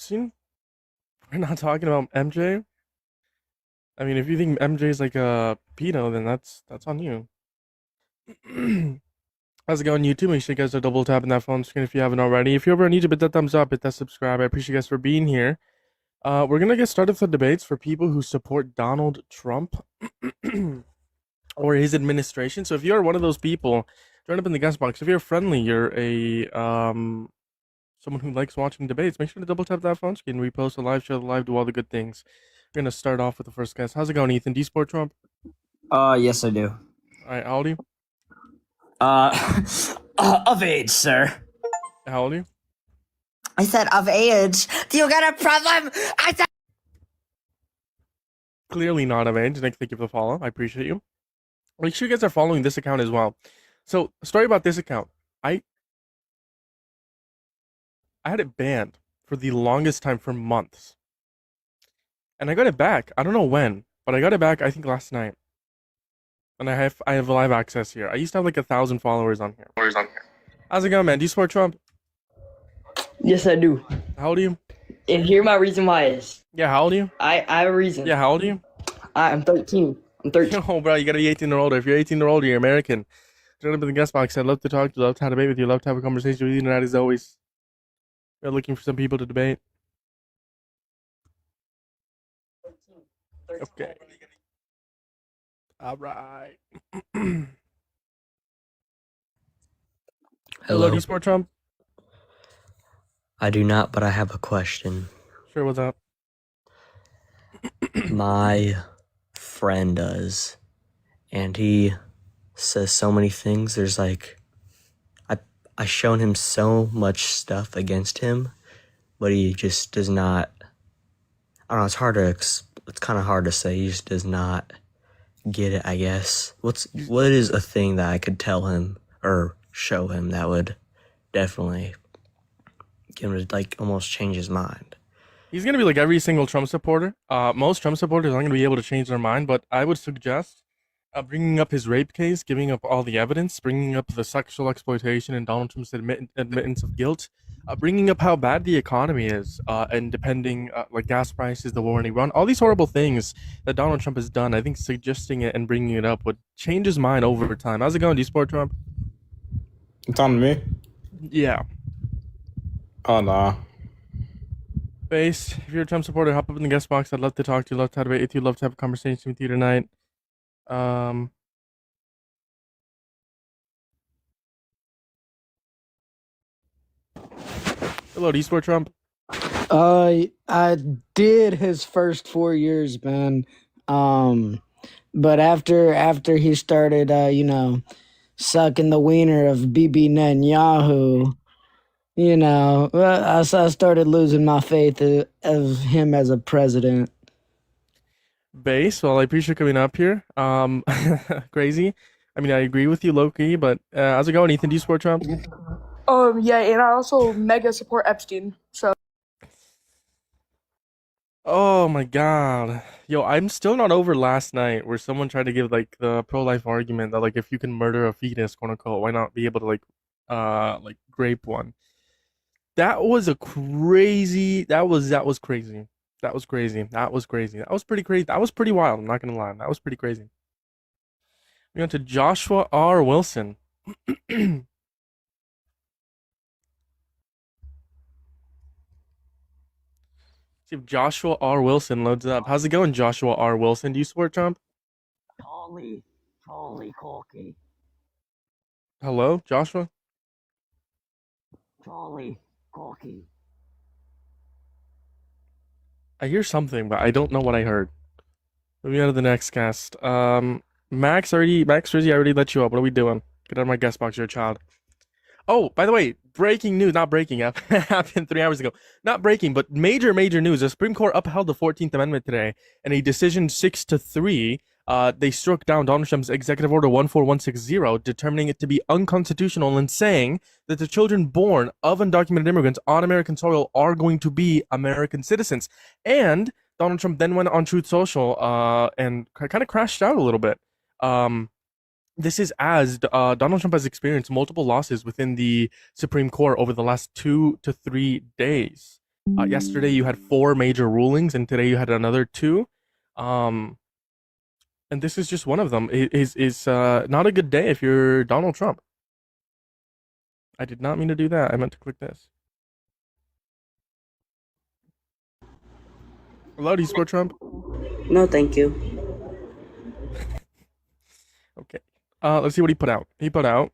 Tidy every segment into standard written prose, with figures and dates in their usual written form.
Epstein? We're not talking about MJ? I mean, if you think MJ is like a pedo, then that's on you. How's it going, YouTube? Make sure you guys are double tapping that phone screen if you haven't already. If you're ever on YouTube, hit that thumbs up, hit that subscribe. I appreciate you guys for being here. We're gonna get started with the debates for people who support Donald Trump or his administration. So if you're one of those people, join up in the guest box. If you're friendly, you're a someone who likes watching debates, make sure to double tap that phone screen, repost a live, share the live, do all the good things. We're gonna start off with the first guest. How's it going, Ethan? Do you support Trump? Yes, I do. All right, how old are you? Of age, sir. How old are you? I said of age. Do you get a problem? I said. Clearly not of age. Nick, thank you for the follow. I appreciate you. Make sure you guys are following this account as well. So, story about this account. I had it banned for the longest time for months. And I got it back. I don't know when, but I got it back I think last night. And I have live access here. I used to have like 1,000 followers on here. How's it going, man? Do you support Trump? Yes, I do. How old are you? And here my reason why is. Yeah, how old are you? I have a reason. Yeah, how old are you? I'm 13. I'm 13. Oh, bro, you gotta be 18 or older. If you're 18 or older, you're American. Join up in the guest box. I'd love to talk to you, love to have a debate with you, love to have a conversation with you tonight as always. We're looking for some people to debate. Okay. All right. Hello, do you support Trump? I do not, but I have a question. Sure, what's up? My friend does, and he says so many things. There's like, I shown him so much stuff against him, but he just does not. I don't know. It's hard to. It's kind of hard to say. He just does not get it, I guess. What is a thing that I could tell him or show him that would definitely get him to like almost change his mind? He's gonna be like every single Trump supporter. Most Trump supporters aren't gonna be able to change their mind, but I would suggest bringing up his rape case, giving up all the evidence, bringing up the sexual exploitation and Donald Trump's admittance of guilt, bringing up how bad the economy is, and depending like gas prices, the war in Iran, all these horrible things that Donald Trump has done. I think suggesting it and bringing it up would change his mind over time. How's it going? Do you support Trump? It's on me. Yeah. Oh, nah. Base, if you're a Trump supporter, hop up in the guest box. I'd love to talk to you, love to have a debate with you, love to have a conversation with you tonight. Hello, do you support Trump? I did his first 4 years, man. But after he started, sucking the wiener of Bibi Netanyahu, I started losing my faith of him as a president. Base, well, I appreciate you coming up here. Crazy. I mean, I agree with you, low-key, but how's it going, Ethan? Do you support Trump? Yeah, and I also mega support Epstein. So. Oh my god. Yo, I'm still not over last night where someone tried to give like the pro-life argument that like if you can murder a fetus, quote unquote, why not be able to like grape one? That was a crazy that was crazy. That was crazy. That was crazy. That was pretty crazy. That was pretty wild, I'm not gonna lie. That was pretty crazy. We went to Joshua R. Wilson. See if Joshua R. Wilson loads up. How's it going, Joshua R. Wilson? Do you support Trump? Charlie Corky. Hello, Joshua? Charlie Corky. I hear something, but I don't know what I heard. Moving on to the next guest. Max Rizzi, I already let you up. What are we doing? Get out of my guest box, you're a child. Oh, by the way, breaking news, not breaking, happened 3 hours ago. Not breaking, but major news. The Supreme Court upheld the 14th Amendment today in a decision 6-3. They struck down Donald Trump's Executive Order 14160, determining it to be unconstitutional and saying that the children born of undocumented immigrants on American soil are going to be American citizens. And Donald Trump then went on Truth Social and kind of crashed out a little bit. This is as Donald Trump has experienced multiple losses within the Supreme Court over the last 2 to 3 days. Yesterday you had 4 major rulings, and today you had another 2. And this is just one of them. It is not a good day if you're Donald Trump. I did not mean to do that. I meant to click this. Hello, do you support Trump? No, thank you. Okay. Let's see what he put out. He put out,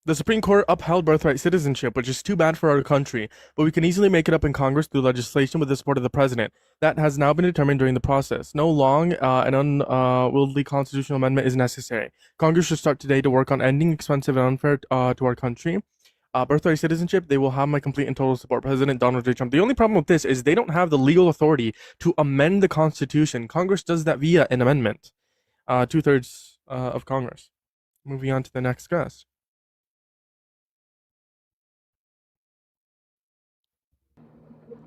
the Supreme Court upheld birthright citizenship, which is too bad for our country, but we can easily make it up in Congress through legislation with the support of the president. That has now been determined during the process. No long and unwieldy constitutional amendment is necessary. Congress should start today to work on ending expensive and unfair to our country. Birthright citizenship, they will have my complete and total support. President Donald J. Trump. The only problem with this is they don't have the legal authority to amend the Constitution. Congress does that via an amendment. 2/3 of Congress. Moving on to the next guest.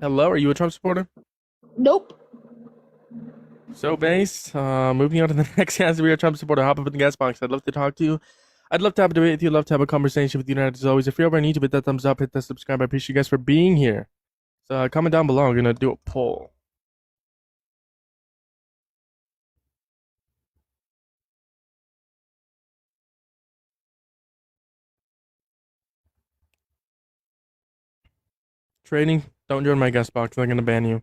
Hello, are you a Trump supporter? Nope. So base. Moving on to the next guest. We are a Trump supporter. Hop up in the guest box. I'd love to talk to you. I'd love to have a debate with you. I'd love to have a conversation with you. And as always, if you're over on YouTube, hit that thumbs up, hit that subscribe. I appreciate you guys for being here. So comment down below. I'm gonna do a poll. Trading. Don't join my guest box. I'm gonna ban you.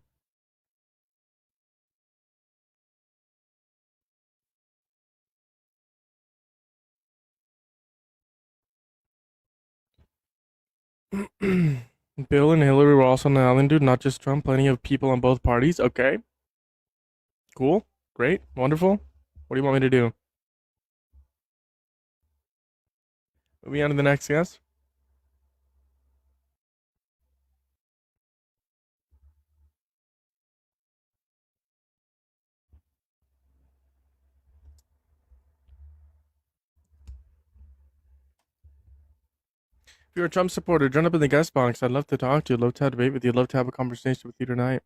Bill and Hillary were also on the island, dude. Not just Trump. Plenty of people on both parties. Okay. Cool. Great. Wonderful. What do you want me to do? Moving on to the next guest. If you're a Trump supporter, join up in the guest box. I'd love to talk to you. I'd love to have a debate with you. I'd love to have a conversation with you tonight.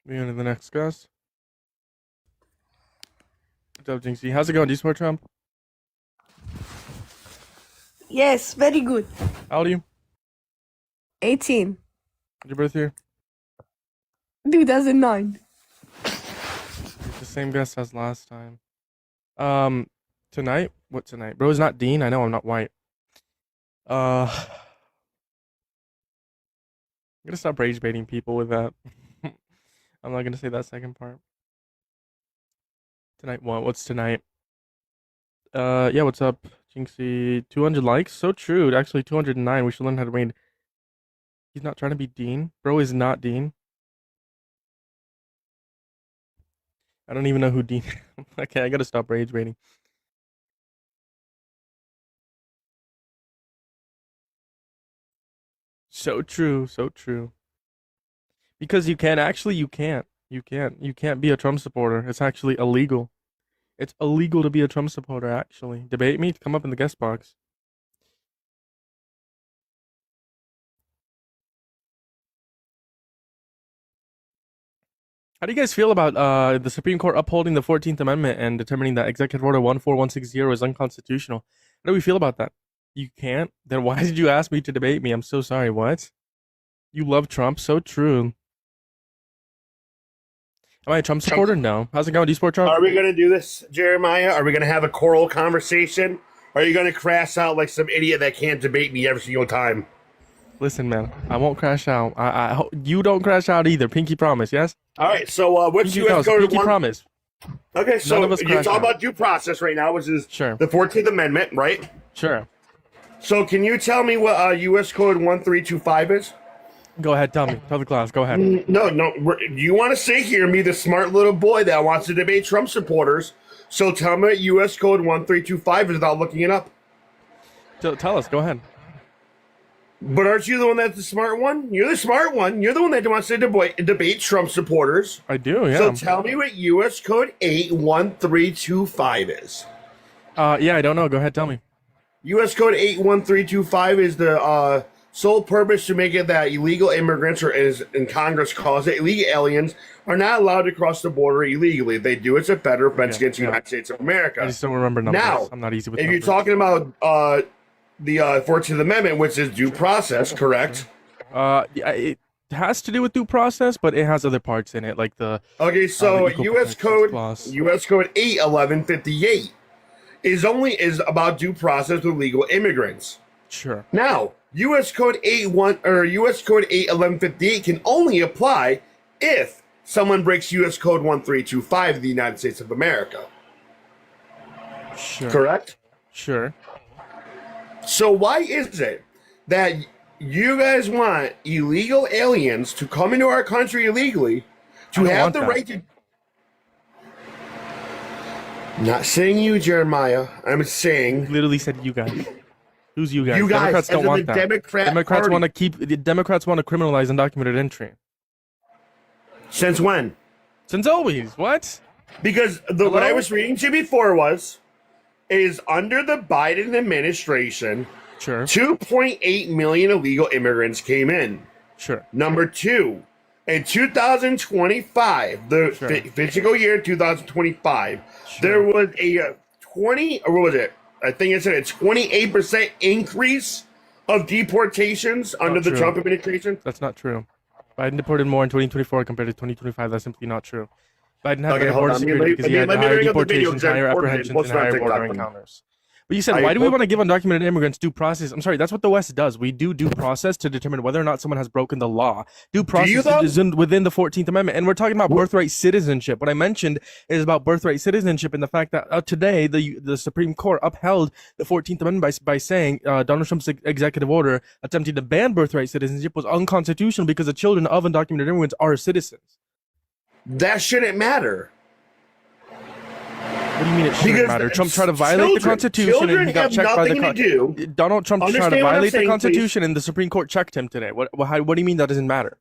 Moving on to the next guest. What's up, Jinxie? How's it going? Do you support Trump? Yes, very good. How old are you? 18. What's your birth year? 2009. It's the same guest as last time. Tonight? What tonight? Bro, is not Dean. I know I'm not white. I'm gonna stop rage baiting people with that. I'm not gonna say that second part. Tonight what? What's tonight? Yeah, what's up, Jinxie? 200 likes? So true. Actually, 209. We should learn how to read. He's not trying to be Dean. Bro is not Dean. I don't even know who Dean. Okay, I gotta stop rage baiting. So true, so true. Because you can't. Actually, you can't. You can't be a Trump supporter. It's actually illegal. It's illegal to be a Trump supporter, actually. Debate me? Come up in the guest box. How do you guys feel about the Supreme Court upholding the 14th Amendment and determining that Executive Order 14160 is unconstitutional? How do we feel about that? You can't? Then why did you ask me to debate me? I'm so sorry. What? You love Trump? So true. Am I a Trump supporter? No. How's it going? Do you support Trump? Are we going to do this, Jeremiah? Are we going to have a choral conversation? Or are you going to crash out like some idiot that can't debate me every single time? Listen, man, I won't crash out. You don't crash out either. Pinky promise, yes? All right, so what's Pinky U.S. Code Pinky 1? promise. Okay, so None of us you're crash talking out. about due process right now, which is Sure. the 14th Amendment, right? Sure. So can you tell me what U.S. Code 1325 is? Go ahead, tell me. Tell the class. Go ahead. No, you want to sit here and be the smart little boy that wants to debate Trump supporters. So tell me what U.S. Code 1325 is without looking it up. Tell us. Go ahead. But aren't you the one that's the smart one? You're the smart one. You're the one that wants to debate Trump supporters. I do, yeah. So tell me what U.S. Code 81325 is. Yeah, I don't know. Go ahead, tell me. U.S. Code 81325 is the sole purpose to make it that illegal immigrants, or as in Congress calls it, illegal aliens, are not allowed to cross the border illegally. If they do, it's a federal offense against the United States of America. I just don't remember numbers. Now, I'm not easy with if numbers. you're talking about the 14th Amendment, which is due process, correct? Yeah, it has to do with due process, but it has other parts in it, like the Okay, so equal U.S. protections Code clause. U.S. Code 81158 is about due process with legal immigrants. Sure. Now, U.S. Code 81158 can only apply if someone breaks U.S. Code 1325 of the United States of America. Sure. Correct? Sure. So why is it that you guys want illegal aliens to come into our country illegally I to don't have want the that. right to... Not saying you, Jeremiah. I'm saying Literally said you guys. Who's you guys? you guys, Democrats as don't in want the that. Democrat Democrats Party. want to keep. The Democrats want to criminalize undocumented entry. Since when? Since always. What? Because what I Hello? was reading to you before is under the Biden administration, Sure. 2.8 million illegal immigrants came in. Sure. Number two, in 2025, the Sure. fiscal year 2025, Sure. there was a 20, or what was it? I think it said a 28% increase of deportations under the true. Trump administration. That's not true. Biden deported more in 2024 compared to 2025. That's simply not true. Biden had Okay, better hold border on. security because he had Let me higher bring up the video deportations, because I higher recorded it. apprehensions, Let's and not higher take border that one. encounters. But you said, I why do we put- want to give undocumented immigrants due process? I'm sorry, that's what the West does. We do due process to determine whether or not someone has broken the law. Due process though? is within the 14th Amendment. And we're talking about birthright citizenship. What I mentioned is about birthright citizenship and the fact that today the Supreme Court upheld the 14th Amendment by saying Donald Trump's executive order attempting to ban birthright citizenship was unconstitutional because the children of undocumented immigrants are citizens. That shouldn't matter. What do you mean it shouldn't Because matter? Trump tried to violate the children- Constitution and children he got have checked by the nothing to do. Donald Trump tried to Understand what I'm violate the saying, Constitution and the Supreme Court checked him today. What do you mean that doesn't matter?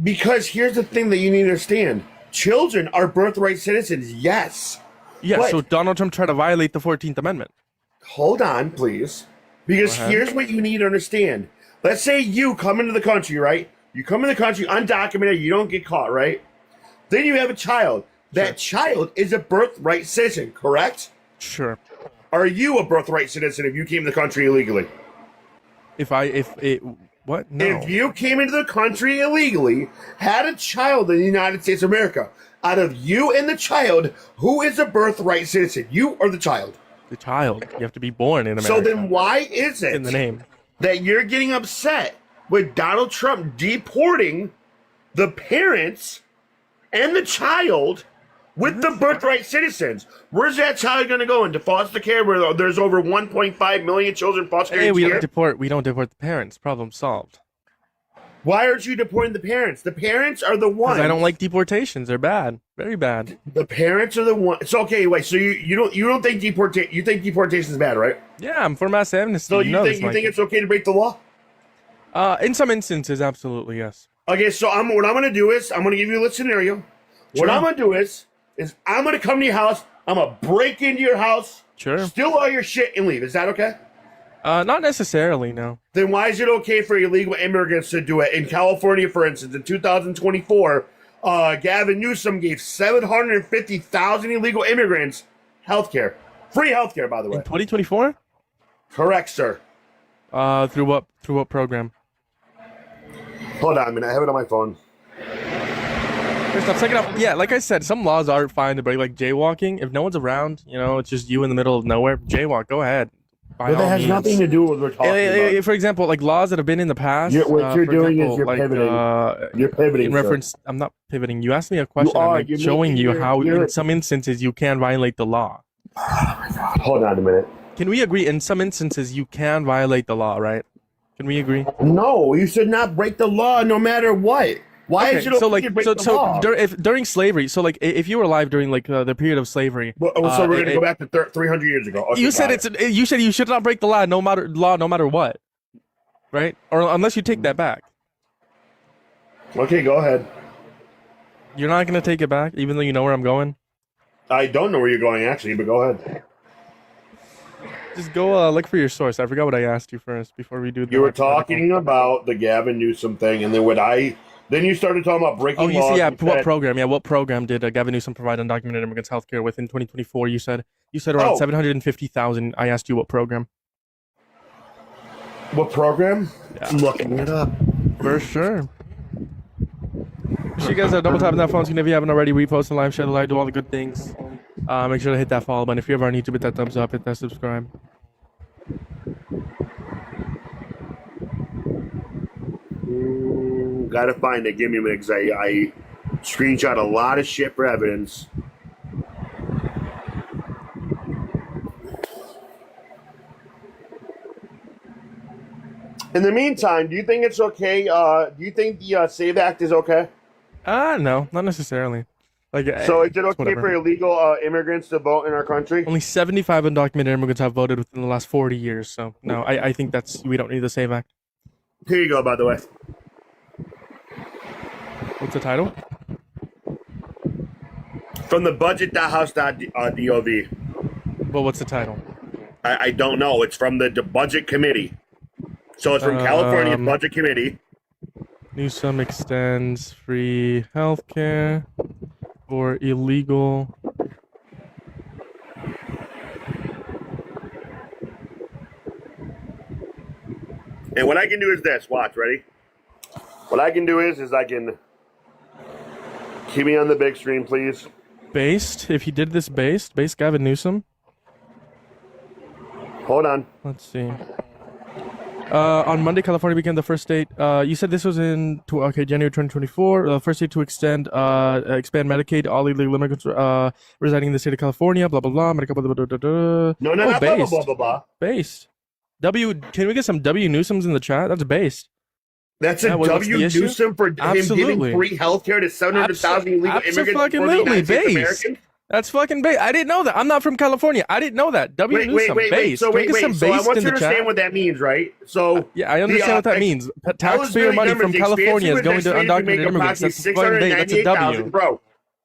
Because here's the thing that you need to understand. Children are birthright citizens, yes. Yeah, But- so Donald Trump tried to violate the 14th Amendment. Hold on, please. Because Go ahead. here's what you need to understand. Let's say you come into the country, right? You come in the country undocumented, you don't get caught, right? Then you have a child. That child is a birthright citizen, correct? Sure. Are you a birthright citizen if you came to the country illegally? What? No. If you came into the country illegally, had a child in the United States of America, out of you and the child, who is a birthright citizen? You or the child? The child. You have to be born in America. So then why is it in the name. that you're getting upset with Donald Trump deporting the parents and the child with the birthright citizens? Where's that child going to go? Into foster care where there's over 1.5 million children foster care? Hey, each we year? don't deport the parents. Problem solved. Why aren't you deporting the parents? The parents are the ones. Because I don't like deportations. They're bad. Very bad. The parents are the ones. So okay, wait. So you don't think you think deportation is bad, right? Yeah, I'm for mass amnesty. So you know this, think Mikey. it's okay to break the law? In some instances, absolutely, yes. Okay, so what I'm gonna do is I'm gonna give you a little scenario. What Sure. I'm gonna do is I'm gonna come to your house. I'm gonna break into your house, Sure. steal all your shit, and leave. Is that okay? Not necessarily, no. Then why is it okay for illegal immigrants to do it? In California, for instance, in 2024, Gavin Newsom gave 750,000 illegal immigrants healthcare, free healthcare, by the way. In 2024? Correct, sir. Through what program? Hold on a minute. I have it on my phone. First off, second off, yeah, like I said, some laws are fine to break, like jaywalking. If no one's around, it's just you in the middle of nowhere, jaywalk, go ahead. By But that all has means. nothing to do with what we're talking about. For example, like laws that have been in the past. What you're for doing example, is you're like, pivoting. You're pivoting. in sir. reference, I'm not pivoting. You asked me a question. are. I'm You're showing making you your- how, you're- in some instances, you can violate the law. Hold on a minute. Can we agree? In some instances, you can violate the law, right? Can we agree? No, you should not break the law no matter what. Why is it okay so like to break so the so law? during slavery, so like if you were alive during like the period of slavery, so we're going to it- go back to 300 years ago. Okay, you said got it. you said you should not break the law no matter what, right? Or unless you take that back, Okay, go ahead. you're not gonna take it back, even though you know where I'm going. I don't know where you're going actually, but go ahead. Just go look for your source. I forgot what I asked you first before we do. The You were hypothetical. talking about the Gavin Newsom thing, and then then you started talking about breaking Oh, you laws. see, yeah. and What said- program? Yeah, what program did Gavin Newsom provide undocumented immigrants healthcare with in 2024? You said around Oh. 750,000. I asked you what program. What program? Yeah. I'm looking it up. For sure. Make sure you guys double tap on that phone screen if you haven't already. Repost and live, share the live, do all the good things. Make sure to hit that follow button. If you're ever on YouTube, hit that thumbs up, hit that subscribe. Gotta find it. Give me a minute, because I screenshot a lot of shit for evidence. In the meantime, do you think it's okay? Do you think the SAVE Act is okay? No, not necessarily. Like, So is it it's okay whatever. for illegal immigrants to vote in our country? Only 75 undocumented immigrants have voted within the last 40 years. So no, I think we don't need the SAVE Act. Here you go, by the way. What's the title? From the budget.house.gov. Well, what's the title? I don't know. It's from the budget committee. So it's from California Budget Committee. Newsom extends free healthcare for illegal. And what I can do is this. Watch, ready? What I can do is I can keep me on the big screen, please. Based? If he did this based Gavin Newsom? Hold on. Let's see. On Monday, California became the first state. You said this was in January 2024. The first state to expand Medicaid to all illegal immigrants residing in the state of California. Blah blah blah. Medical. Blah, blah, blah, blah, blah. No, not blah, blah, blah, blah, blah. Based. Can we get some W Newsoms in the chat? That's based. That's a Yeah, what's W the issue? Newsom for him Absolutely. giving free health care to 700,000 illegal immigrants for the Abso-fucking-lutely United States based. Americans? That's fucking based. I didn't know that. I'm not from California. I didn't know that. W Newsom based. So Can we get some So I based want in you to the chat? understand what that means, right? So Yeah, I understand what that means. Taxpayer money from California is going to undocumented immigrants. That's fucking bait. That's a W.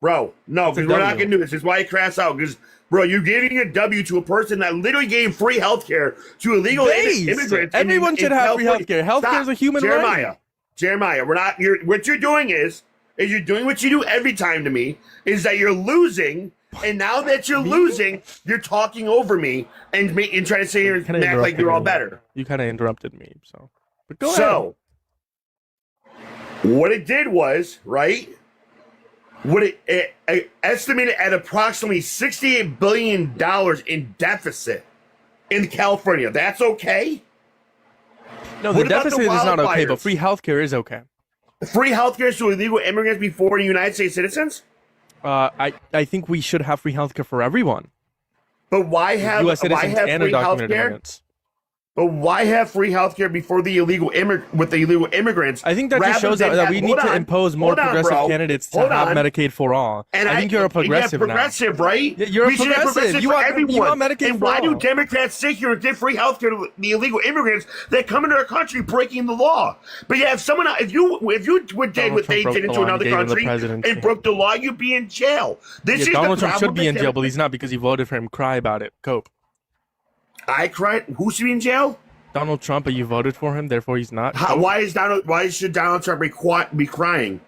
Bro, no, It's a because we're not W. gonna do this. This is why I crash out. Because, bro, you're giving a W to a person that literally gave free health care to illegal Based. immigrants. Everyone in should have free California. healthcare. Healthcare is a human right. Jeremiah, we're not. What you're doing is you're doing what you do every time to me. Is that you're losing, and now that you're losing, you're talking over me and trying to say you're Kinda act like you're all interrupted me. better. You kind of interrupted me, so. But go ahead. So, what it did was, right? What it estimated at approximately $68 billion in deficit in California. That's okay? No, the what about the deficit is not okay, but wildfires? free healthcare is okay. Free healthcare to illegal immigrants before United States citizens? I think we should have free healthcare for everyone. But why have U.S. why citizens have and free undocumented healthcare? immigrants. But why have free healthcare before the illegal immigrants? I think that just rather shows than that have- we need hold to on, impose more hold on, progressive bro. candidates to Hold have on. Medicaid for all. And I think you're a progressive yeah, now. progressive, right? Yeah, you're a We should have progressive. You for want- everyone. you want Medicaid and for why all. do Democrats sit here and give free health care to the illegal immigrants that come into our country breaking the law? But yeah, if someone, if you did what Trump they broke did the into law and another gave him the country presidency. and broke the law, you'd be in jail. This is Donald the Trump should problem be in with jail, but he's not because he voted for him. Cry about it. Cope. I cried. Who should be in jail? Donald Trump, but you voted for him, therefore he's not. Why should Donald Trump be crying?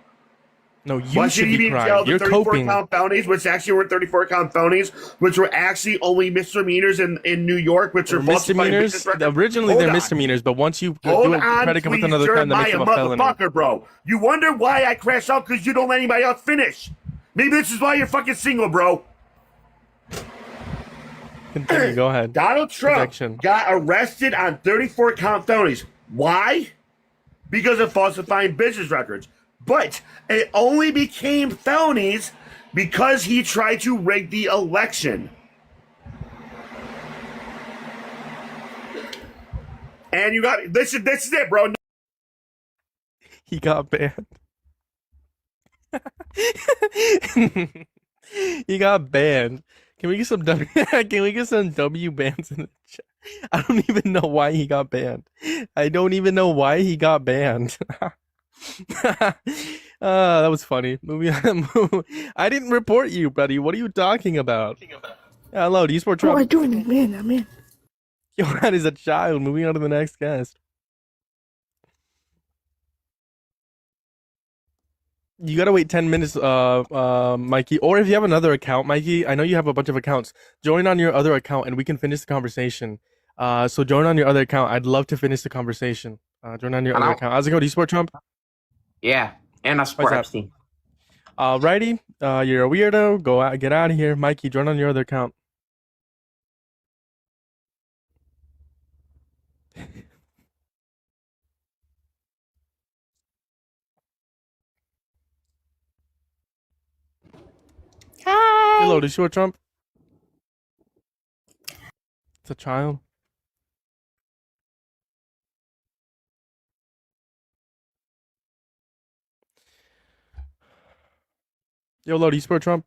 No, Why you should he be in jail? crying. The You're 34 coping. count felonies, which actually were 34 count felonies, which were actually only misdemeanors in New York, which are Misdemeanors. Originally, Hold they're on. misdemeanors, but once you Hold do a on, predicate with please, another crime, that makes them a Jeremiah, felony. motherfucker, bro. You wonder why I crash out because you don't let anybody else finish. Maybe this is why you're fucking single, bro. Continue. Go ahead. Donald Trump Projection. got arrested on 34 count felonies. Why? Because of falsifying business records. But it only became felonies because he tried to rig the election. And you got this is it, bro. He got banned. He got banned. Can we get some W? Can we get some W bans in the chat? I don't even know why he got banned. I don't even know why he got banned. That was funny. Moving on. I didn't report you, buddy. What are you talking about? Hello, do you support What am I Trump? doing? I'm in. Yo, that is a child. Moving on to the next guest. You gotta wait 10 minutes, Mikey. Or if you have another account, Mikey, I know you have a bunch of accounts. Join on your other account and we can finish the conversation. So join on your other account. I'd love to finish the conversation. Join on your other account. How's it go? Do you support Trump? Yeah, and I support that? Epstein. Righty. You're a weirdo. Go out, get out of here. Mikey, join on your other account. Hi. Hello, do you support Trump? It's a child. Yo, Lo, do you support Trump?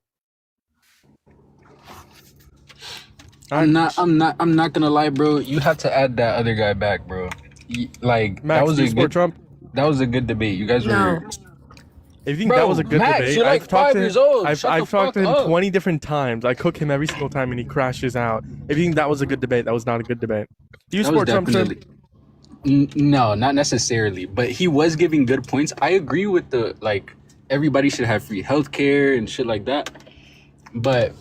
I'm not gonna lie, bro. You have to add that other guy back, bro. Like Max, that was do you a support good Trump? that was a good debate. You guys were If you think Bro, that was a good Max, debate, you're like I've talked 5 to him. years old. I've Shut the talked to fuck him up. 20 different times. I cook him every single time and he crashes out. If you think that was a good debate, that was not a good debate. Do you that was support Trump, Tim? definitely no, not necessarily, but he was giving good points. I agree with the like everybody should have free healthcare and shit like that. But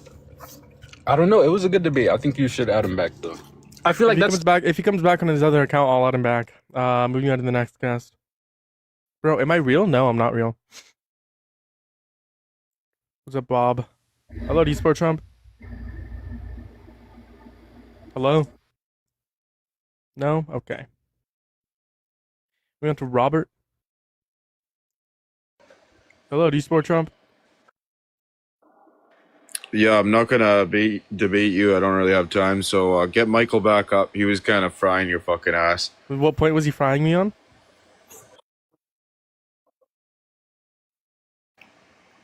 I don't know. It was a good debate. I think you should add him back though. I feel like If he comes back on his other account, I'll add him back. Moving on to the next guest. Bro, am I real? No, I'm not real. What's up, Bob? Hello, do you support Trump? Hello? No? Okay. We on to Robert. Hello, do you support Trump? Yeah, I'm not gonna debate you. I don't really have time. So get Michael back up. He was kind of frying your fucking ass. What point was he frying me on?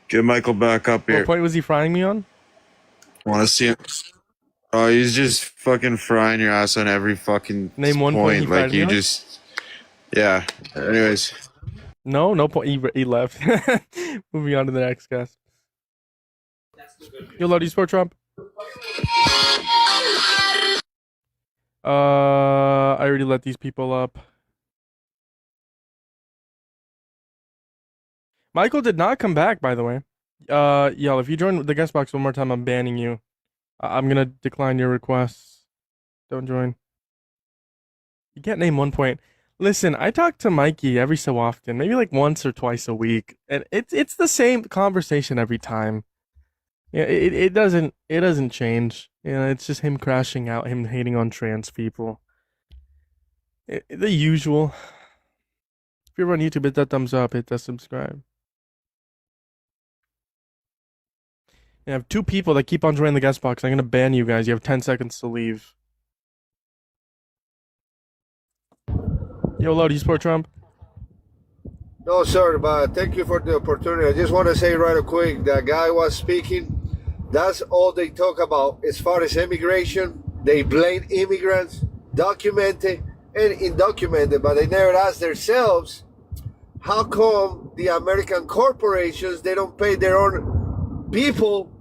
Get Michael back up here. What point was he frying me on? Want to see him? Oh, he's just fucking frying your ass on every fucking Name one point he Like fried me you on? just, yeah. Anyways, No point. He left. Moving on to the next guest. Yo, Lo, do you support Trump? I already let these people up. Michael did not come back, by the way. Y'all, if you join the guest box one more time, I'm banning you. I'm gonna decline your requests. Don't join. You can't name one point. Listen, I talk to Mikey every so often, maybe like once or twice a week, and it's the same conversation every time. Yeah, it doesn't change. You know, it's just him crashing out, him hating on trans people. The usual. If you're on YouTube, hit that thumbs up, hit that subscribe. I have 2 people that keep on joining the guest box. I'm gonna ban you guys. You have 10 seconds to leave. Yo, Lo, do you support Trump? No, sir, but thank you for the opportunity. I just want to say right quick, that guy was speaking. That's all they talk about as far as immigration. They blame immigrants, documented and undocumented, but they never ask themselves, how come the American corporations, they don't pay their own people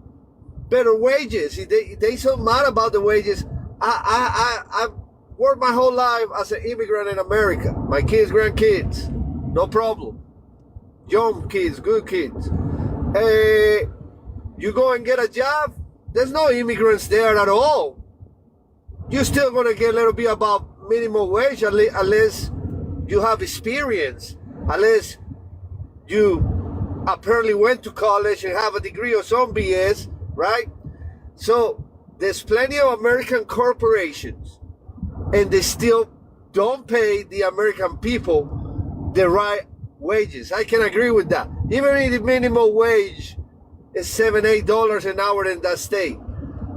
better wages? They so mad about the wages. I've worked my whole life as an immigrant in America. My kids, grandkids, no problem. Young kids, good kids. You go and get a job, there's no immigrants there at all. You're still gonna get a little bit about minimum wage unless you have experience, unless you apparently went to college and have a degree or some BS, right? So there's plenty of American corporations and they still don't pay the American people the right wages. I can agree with that. Even if the minimum wage is $7, $8 an hour in that state,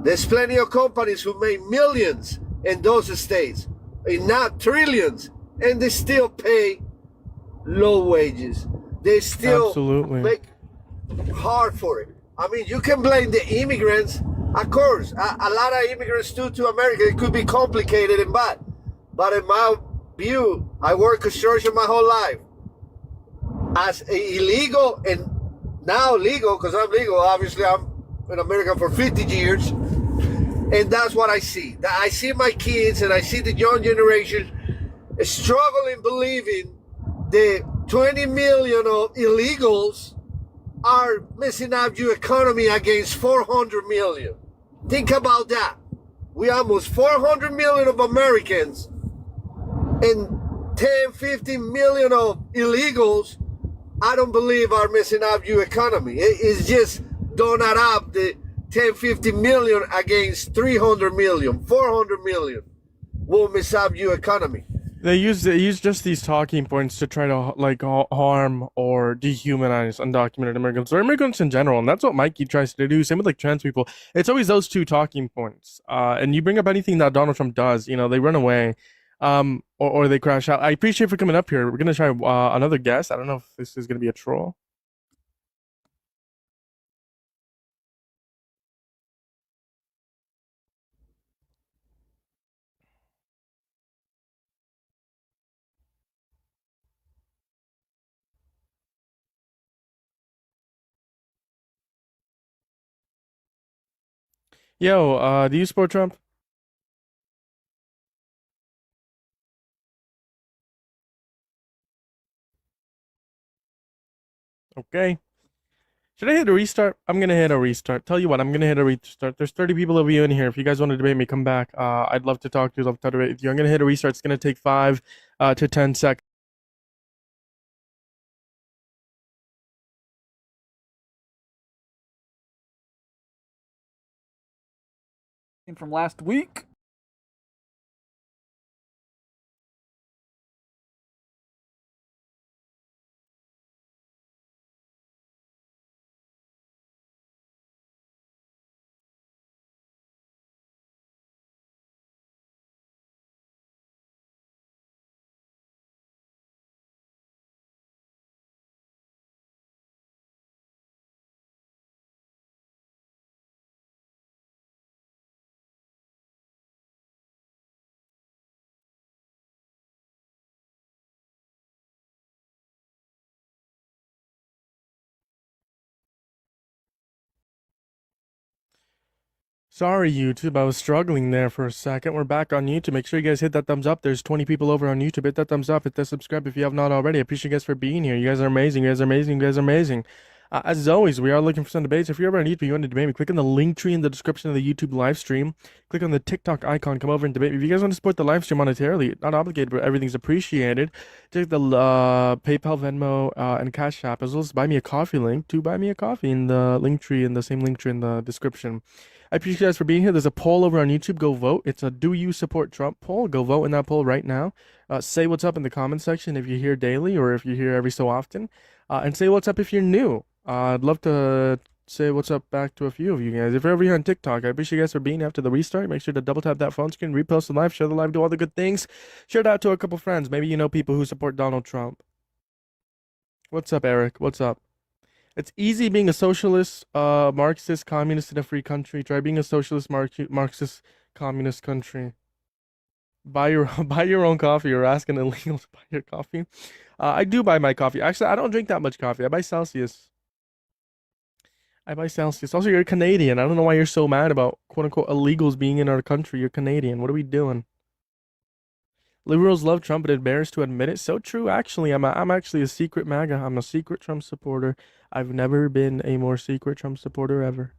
there's plenty of companies who make millions in those states, and not trillions, and they still pay low wages. They still Absolutely. make hard for it. I mean, you can blame the immigrants. Of course, a lot of immigrants too to America. It could be complicated and bad. But in my view, I worked construction my whole life. As illegal and now legal, because I'm legal. Obviously, I'm in America for 50 years. And that's what I see. I see my kids and I see the young generation struggling, believing the 20 million of illegals are messing up your economy against 400 million. Think about that. We almost 400 million of Americans and 10, 15 million of illegals, I don't believe are messing up your economy. It's just don't add up the 10, 50 million against 300 million, 400 million will mess up your economy. They use just these talking points to try to like harm or dehumanize undocumented immigrants or immigrants in general, and that's what Mikey tries to do. Same with like trans people. It's always those two talking points. And you bring up anything that Donald Trump does, you know, they run away, or they crash out. I appreciate you for coming up here. We're gonna try another guest. I don't know if this is gonna be a troll. Yo, do you support Trump? Okay. Should I hit a restart? I'm gonna hit a restart. Tell you what, I'm gonna hit a restart. There's 30 people of you in here. If you guys want to debate me, come back. I'd love to talk to you. Love to debate with you. I'm gonna hit a restart. It's gonna take 5 to 10 seconds. From last week. Sorry, YouTube. I was struggling there for a second. We're back on YouTube. Make sure you guys hit that thumbs up. There's 20 people over on YouTube. Hit that thumbs up. Hit that subscribe if you have not already. I appreciate you guys for being here. You guys are amazing. You guys are amazing. You guys are amazing. As always, we are looking for some debates. If you're ever on YouTube, you want to debate me, click on the link tree in the description of the YouTube live stream. Click on the TikTok icon. Come over and debate me. If you guys want to support the live stream monetarily, not obligated, but everything's appreciated. Check the PayPal, Venmo, and Cash App, as well as Buy Me a Coffee link to Buy Me a Coffee in the link tree, in the same link tree in the description. I appreciate you guys for being here. There's a poll over on YouTube. Go vote. It's a Do You Support Trump poll. Go vote in that poll right now. Say what's up in the comment section if you're here daily or if you're here every so often. And say what's up if you're new. I'd love to say what's up back to a few of you guys. If you're over here on TikTok, I appreciate you guys for being here after the restart. Make sure to double tap that phone screen, repost the live, share the live, do all the good things. Share it out to a couple friends. Maybe you know people who support Donald Trump. What's up, Eric? What's up? It's easy being a socialist, Marxist, communist in a free country. Try being a socialist, Marxist, communist country. Buy your own coffee. You're asking illegal to buy your coffee. I do buy my coffee. Actually, I don't drink that much coffee. I buy Celsius. Also, you're Canadian. I don't know why you're so mad about quote unquote illegals being in our country. You're Canadian. What are we doing? Liberals love Trump, but embarrassed to admit it. So true, actually. I'm actually a secret MAGA. I'm a secret Trump supporter. I've never been a more secret Trump supporter ever.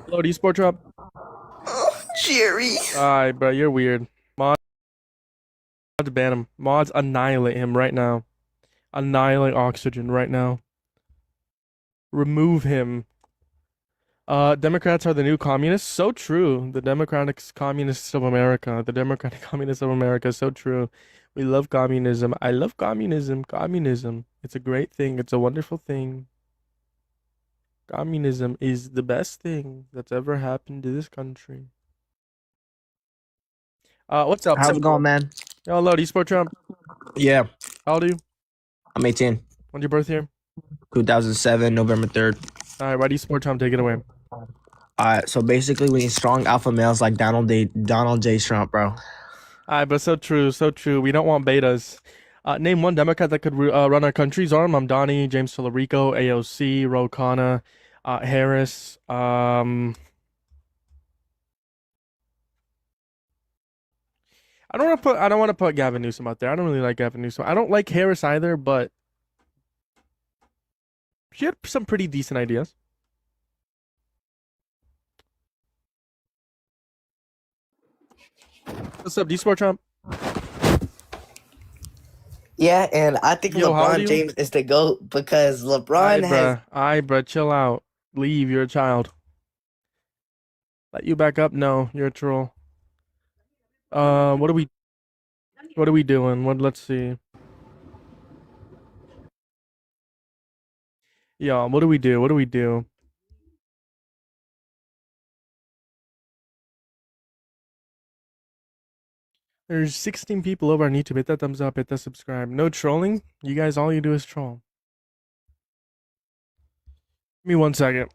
Hello, do you support Trump? Oh, Jerry. Alright, bro, you're weird. Mods ban him. Mods annihilate him right now. Annihilate Oxygen right now. Remove him. Democrats are the new communists. So true. The Democratic Communists of America. The Democratic Communists of America. So true. We love communism. I love communism. Communism. It's a great thing. It's a wonderful thing. Communism is the best thing that's ever happened to this country. What's up? How's it going, man? Yo, hello. Do you support Trump? Yeah, How old are you? I'm 18. When's your birth year? 2007, November 3rd. Alright, why do you support Trump? Take it away. So basically, we need strong alpha males like Donald J. Trump, bro. Alright, but so true, so true. We don't want betas. Name one Democrat that could run our country. Zara Mamdani, James Fillerico, AOC, Ro Khanna, Harris. I don't want to put Gavin Newsom out there. I don't really like Gavin Newsom. I don't like Harris either, but she had some pretty decent ideas. What's up, D-Sport Trump? Yeah, and I think Yo, how old are LeBron you? James is the GOAT because LeBron has. Bruh, chill out. Leave, you're a child. Let you back up? No, you're a troll. What are we doing? Let's see. Yeah, what do we do? What do we do? There's 16 people over on YouTube. Hit that thumbs up, hit that subscribe. No trolling. You guys, all you do is troll. Give me 1 second.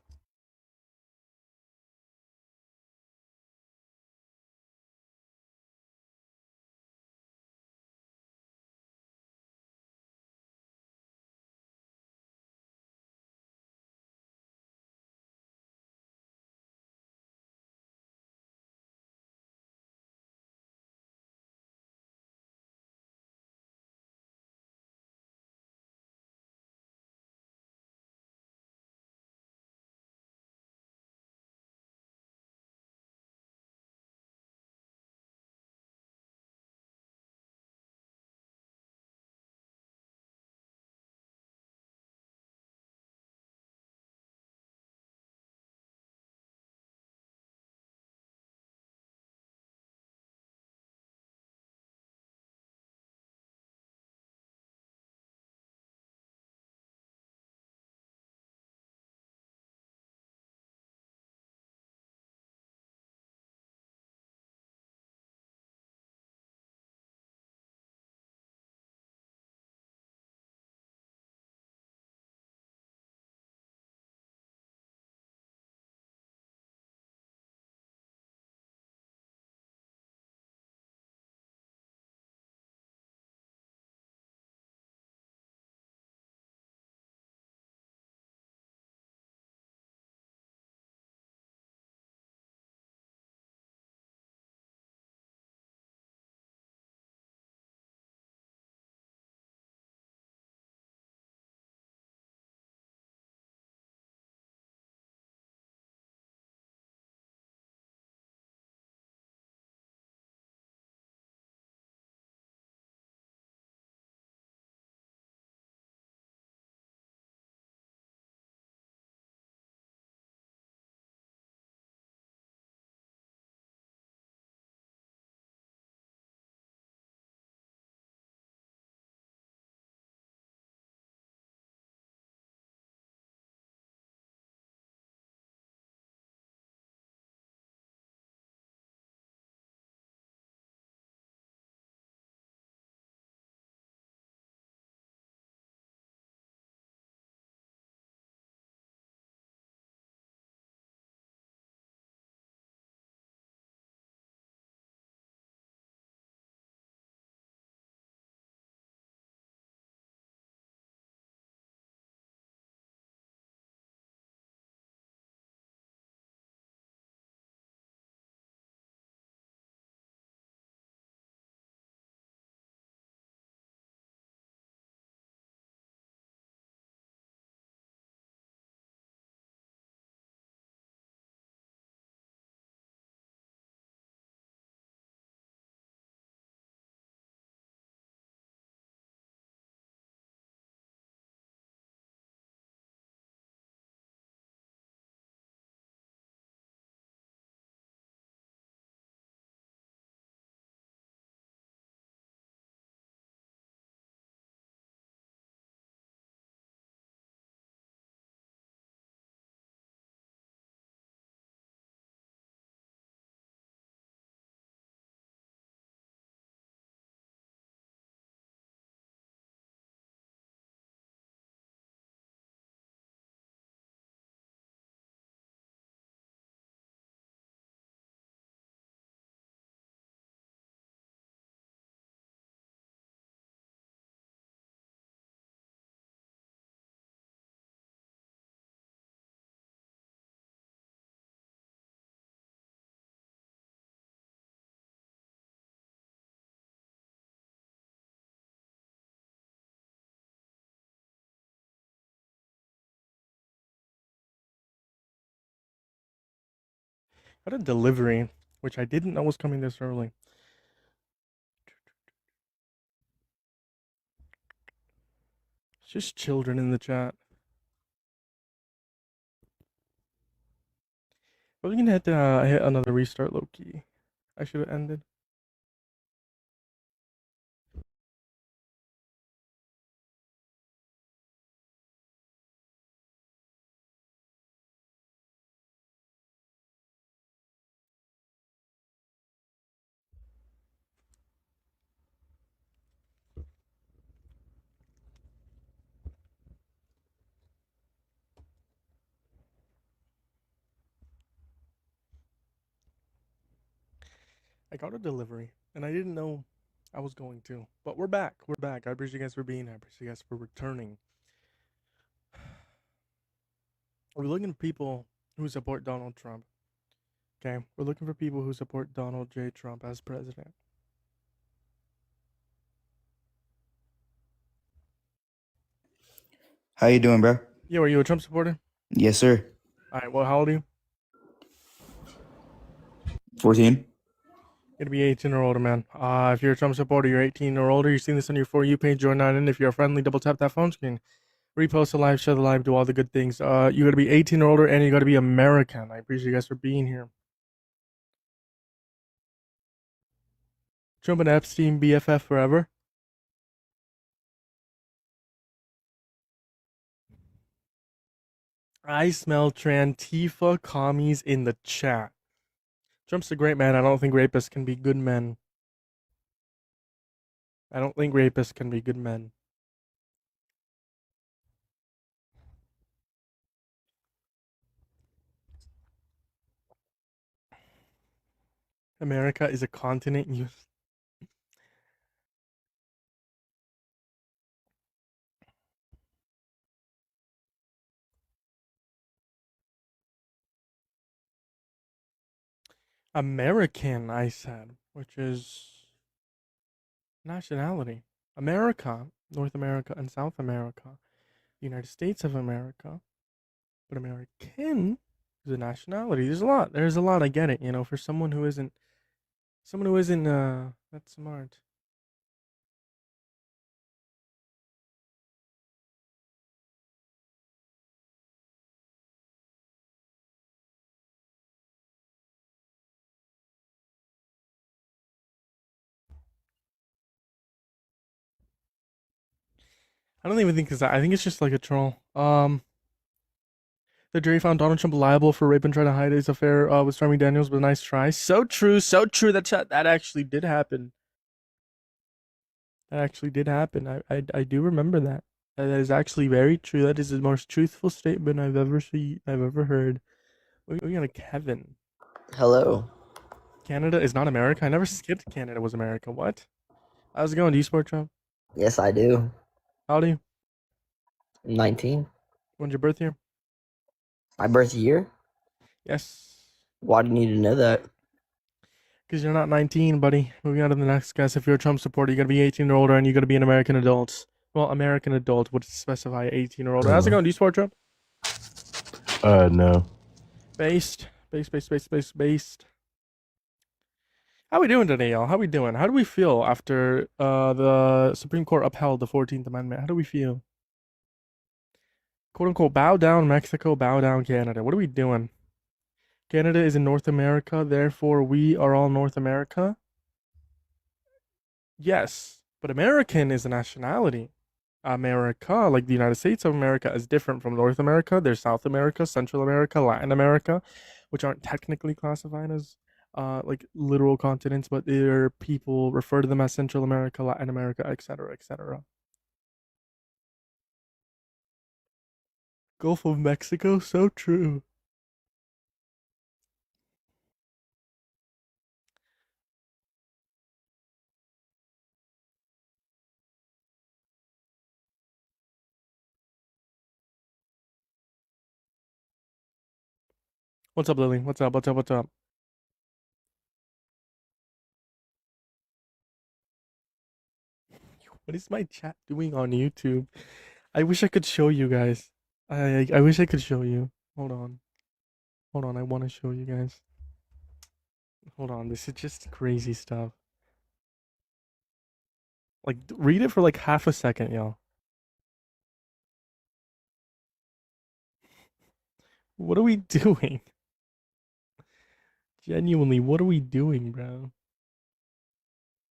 Got a delivery, which I didn't know was coming this early. It's just children in the chat. Are we gonna hit another restart, Loki? I should have ended. I got a delivery, and I didn't know I was going to. But we're back. We're back. I appreciate you guys for being here. I appreciate you guys for returning. We're looking for people who support Donald Trump. Okay? We're looking for people who support Donald J. Trump as president. How you doing, bro? Yeah, are you a Trump supporter? Yes, sir. All right, well, how old are you? 14. Gonna be 18 or older, man. If you're a Trump supporter, you're 18 or older, you've seen this on your For You page, join on in. If you're a friendly, double tap that phone screen. Repost the live, share the live, do all the good things. You gotta be 18 or older, and you gotta be American. I appreciate you guys for being here. Trump and Epstein, BFF forever. I smell Trantifa commies in the chat. Trump's a great man. I don't think rapists can be good men. I don't think rapists can be good men. America is a continent. American, I said, which is nationality. America, North America and South America, United States of America. But American is a nationality. There's a lot. I get it, you know, for someone who isn't that smart. I don't even think it's that. I think it's just like a troll. The jury found Donald Trump liable for rape and trying to hide his affair with Stormy Daniels, but a nice try. So true, so true. That actually did happen. That actually did happen. I do remember that. That is actually very true. That is the most truthful statement I've ever heard. We got a Kevin. Hello. Canada is not America. I never skipped Canada was America. What? How's it going? Do you support Trump? Yes, I do. How old are you? 19. When's your birth year? My birth year? Yes. Why do you need to know that? Because you're not 19, buddy. Moving on to the next guess. If you're a Trump supporter, you gotta be 18 or older, and you gotta be an American adult. Well, American adult would specify 18 or older. How's it going? Do you support Trump? No. Based. How we doing today, y'all? How we doing? How do we feel after the Supreme Court upheld the 14th Amendment? How do we feel? Quote unquote, bow down Mexico, bow down Canada. What are we doing? Canada is in North America, therefore we are all North America. Yes, but American is a nationality. America, like the United States of America, is different from North America. There's South America, Central America, Latin America, which aren't technically classified as like literal continents, but their people refer to them as Central America, Latin America, etc., etc. Gulf of Mexico, so true. What's up, Lily? What's up? What's up? What's up? What is my chat doing on YouTube? I wish I could show you guys. I wish I could show you. Hold on. I want to show you guys. Hold on, this is just crazy stuff. Like, read it for like half a second, y'all. What are we doing? Genuinely, what are we doing, bro?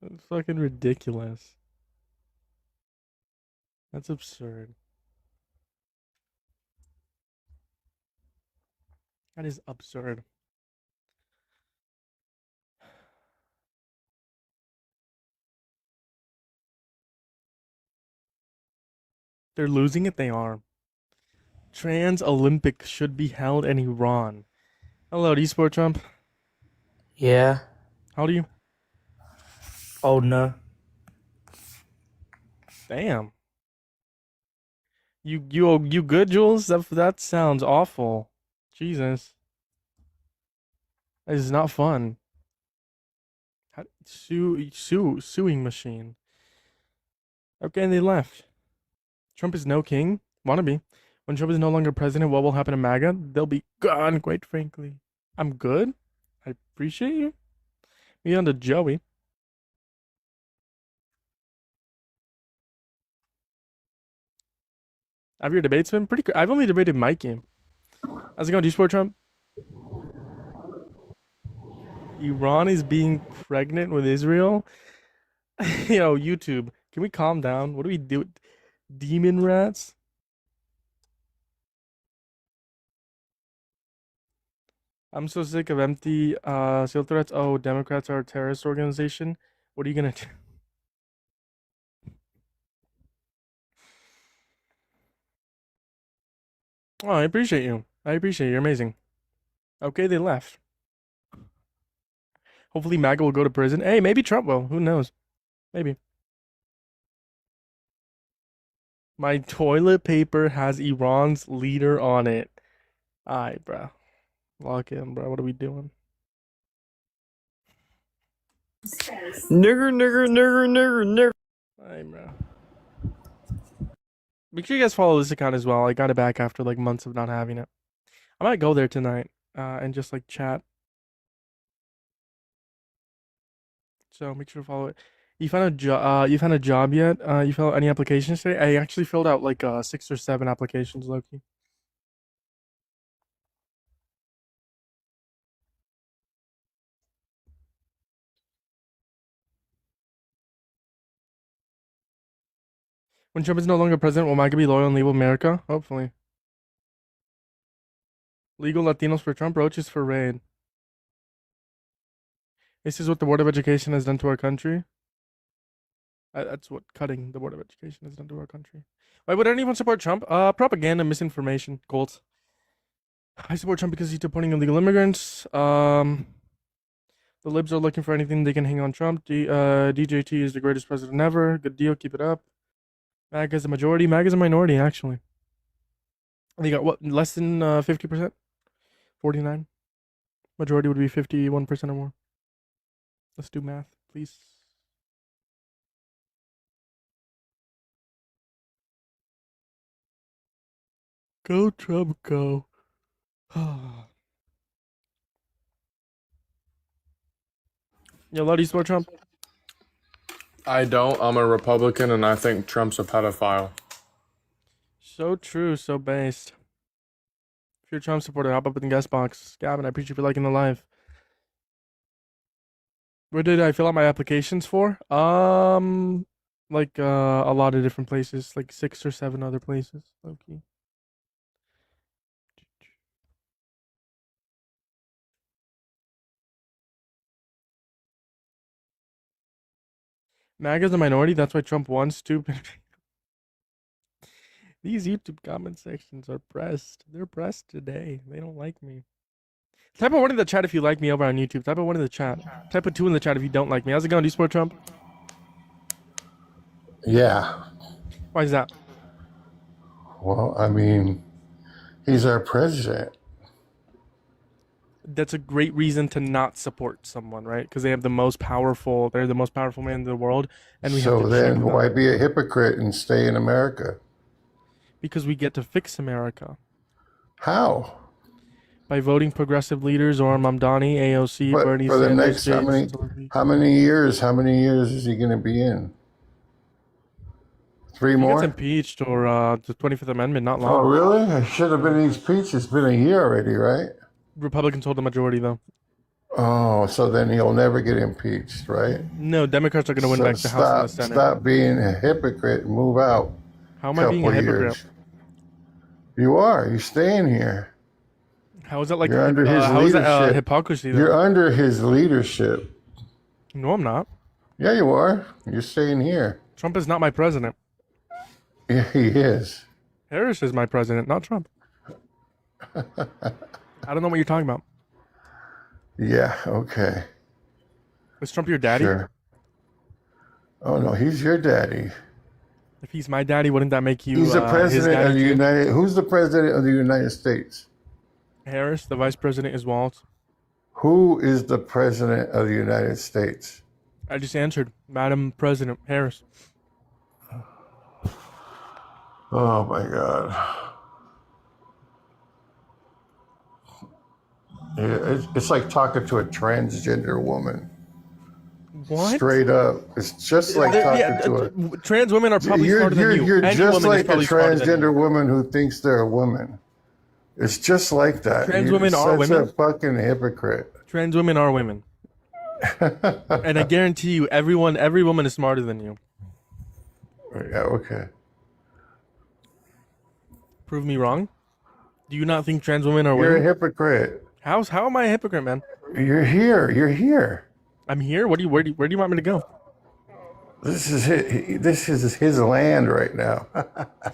That's fucking ridiculous. That's absurd. That is absurd. They're losing it, they are. Trans Olympics should be held in Iran. Hello, eSport Trump. Yeah. How old are you? Old enough. Damn. You good, Jules? That sounds awful. Jesus. This is not fun. Suing machine. Okay, and they left. Trump is no king. Wannabe. When Trump is no longer president, what will happen to MAGA? They'll be gone, quite frankly. I'm good. I appreciate you. Me on to Joey. Have your debates been pretty? I've only debated Mikey. How's it going, G-Sport Trump? Iran is being pregnant with Israel. Yo, YouTube, can we calm down? What do we do? Demon rats? I'm so sick of empty seal threats. Oh, Democrats are a terrorist organization. What are you gonna do? Oh, I appreciate you. I appreciate you. You're amazing. Okay, they left. Hopefully MAGA will go to prison. Hey, maybe Trump will. Who knows? Maybe. My toilet paper has Iran's leader on it. Alright, bro. Lock in, bro. What are we doing? Nigger. Alright, bro. Make sure you guys follow this account as well. I got it back after like months of not having it. I might go there tonight and just like chat. So make sure to follow it. You found a job? You found a job yet? You filled out any applications today? I actually filled out like 6 or 7 applications, Loki. When Trump is no longer president, will MAGA be loyal and leave America? Hopefully. Legal Latinos for Trump, roaches for raid. This is what the Board of Education has done to our country. That's what cutting the Board of Education has done to our country. Why would anyone support Trump? Propaganda, misinformation, cults. I support Trump because he's deporting illegal immigrants. The libs are looking for anything they can hang on Trump. DJT is the greatest president ever. Good deal, keep it up. MAGA is a majority. MAGA is a minority, actually. They got what? Less than 50%? 49. Majority would be 51% or more. Let's do math, please. Go, Trump, go. You love eSport Trump? I don't. I'm a Republican, and I think Trump's a pedophile. So true, so based. If you're a Trump supporter, hop up in the guest box. Gavin, I appreciate you for liking the live. Where did I fill out my applications for? Like a lot of different places, like 6 or 7 other places. Okay. MAGA's a minority, that's why Trump won, stupid. These YouTube comment sections are pressed. They're pressed today. They don't like me. Type a 1 in the chat if you like me over on YouTube. Type a 1 in the chat. Type a 2 in the chat if you don't like me. How's it going? Do you support Trump? Yeah. Why is that? Well, I mean, he's our president. That's a great reason to not support someone, right? Because they have the most powerful, they're the most powerful man in the world. And we have So to then check them. why be a hypocrite and stay in America? Because we get to fix America. How? by voting progressive leaders or Mamdani, AOC, But Bernie for the Sanders, next how many years is he going to be in? 3 He more? gets impeached or the 25th Amendment, not Oh, long. really? I should have been impeached. It's been a year already, right? Republicans hold the majority, though. Oh, so then he'll never get impeached, right? No, Democrats are going to win So back the House and the Senate. Stop being a hypocrite and move out. How am I being a Couple hypocrite? years. You are. You're staying here. How is that like? You're under his how is that leadership. hypocrisy? Though? You're under his leadership. No, I'm not. Yeah, you are. You're staying here. Trump is not my president. Yeah, he is. Harris is my president, not Trump. I don't know what you're talking about. Yeah, okay. Is Trump your daddy? Sure. Oh, no, he's your daddy. If he's my daddy, wouldn't that make you He's the his president daddy of the too? United... Who's the president of the United States? Harris, the vice president is Waltz. Who is the president of the United States? I just answered, Madam President Harris. Oh, my God. Yeah, it's like talking to a transgender woman. What? Straight up. It's just like talking to a... Trans women are probably smarter than you. You're Any just woman is like a probably smarter than you. transgender woman who thinks they're a woman. It's just like that. Trans You're women are such women? a fucking hypocrite. Trans women are women. And I guarantee you, every woman is smarter than you. Yeah, okay. Prove me wrong. Do you not think trans women are You're a women? hypocrite. How am I a hypocrite, man? You're here. You're here. I'm here. Where do you want me to go? This is his land right now.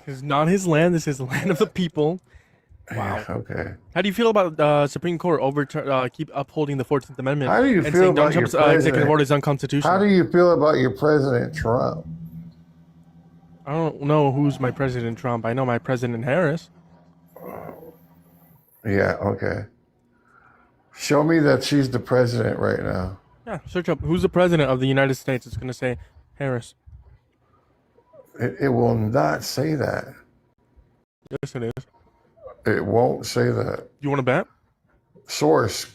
This is not his land. This is the land of the people. Wow. Okay. How do you feel about Supreme Court keep upholding the 14th Amendment? How do you and feel saying Donald about your Trump's executive president? order is unconstitutional? How do you feel about your president Trump? I don't know who's my President Trump. I know my President Harris. Yeah, okay. Show me that she's the president right now. Yeah, search up who's the President of the United States. It's going to say Harris. It will not say that. Yes, it is. It won't say that. You want to bet? Source.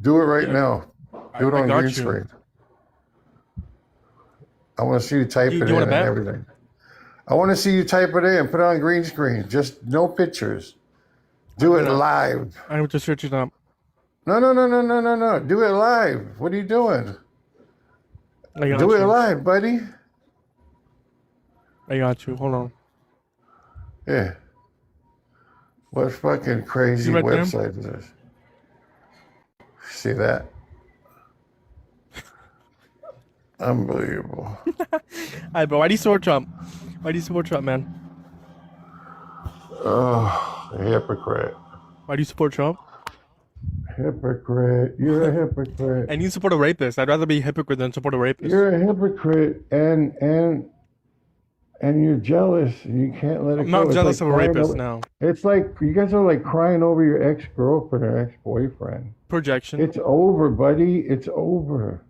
Do it right now. Do it I on got green you. screen. I want to see you type Do it you in wanna and bet? everything. I want to see you type it in. Put it on green screen. Just no pictures. Do it live. I will just search it up. No. Do it live. What are you doing? I got Do you. it live, buddy. I got you. Hold on. Yeah. What fucking crazy You right there? website is this? See that? Unbelievable. Hi, bro. Why do you support Trump? Why do you support Trump, man? Oh, a hypocrite. Why do you support Trump? Hypocrite. You're a hypocrite. And you support a rapist. I'd rather be a hypocrite than support a rapist. You're a hypocrite, and you're jealous, and you can't let it I'm go. not It's jealous of a crying rapist, over- no. It's like you guys are like crying over your ex-girlfriend or ex-boyfriend. Projection. It's over, buddy. It's over.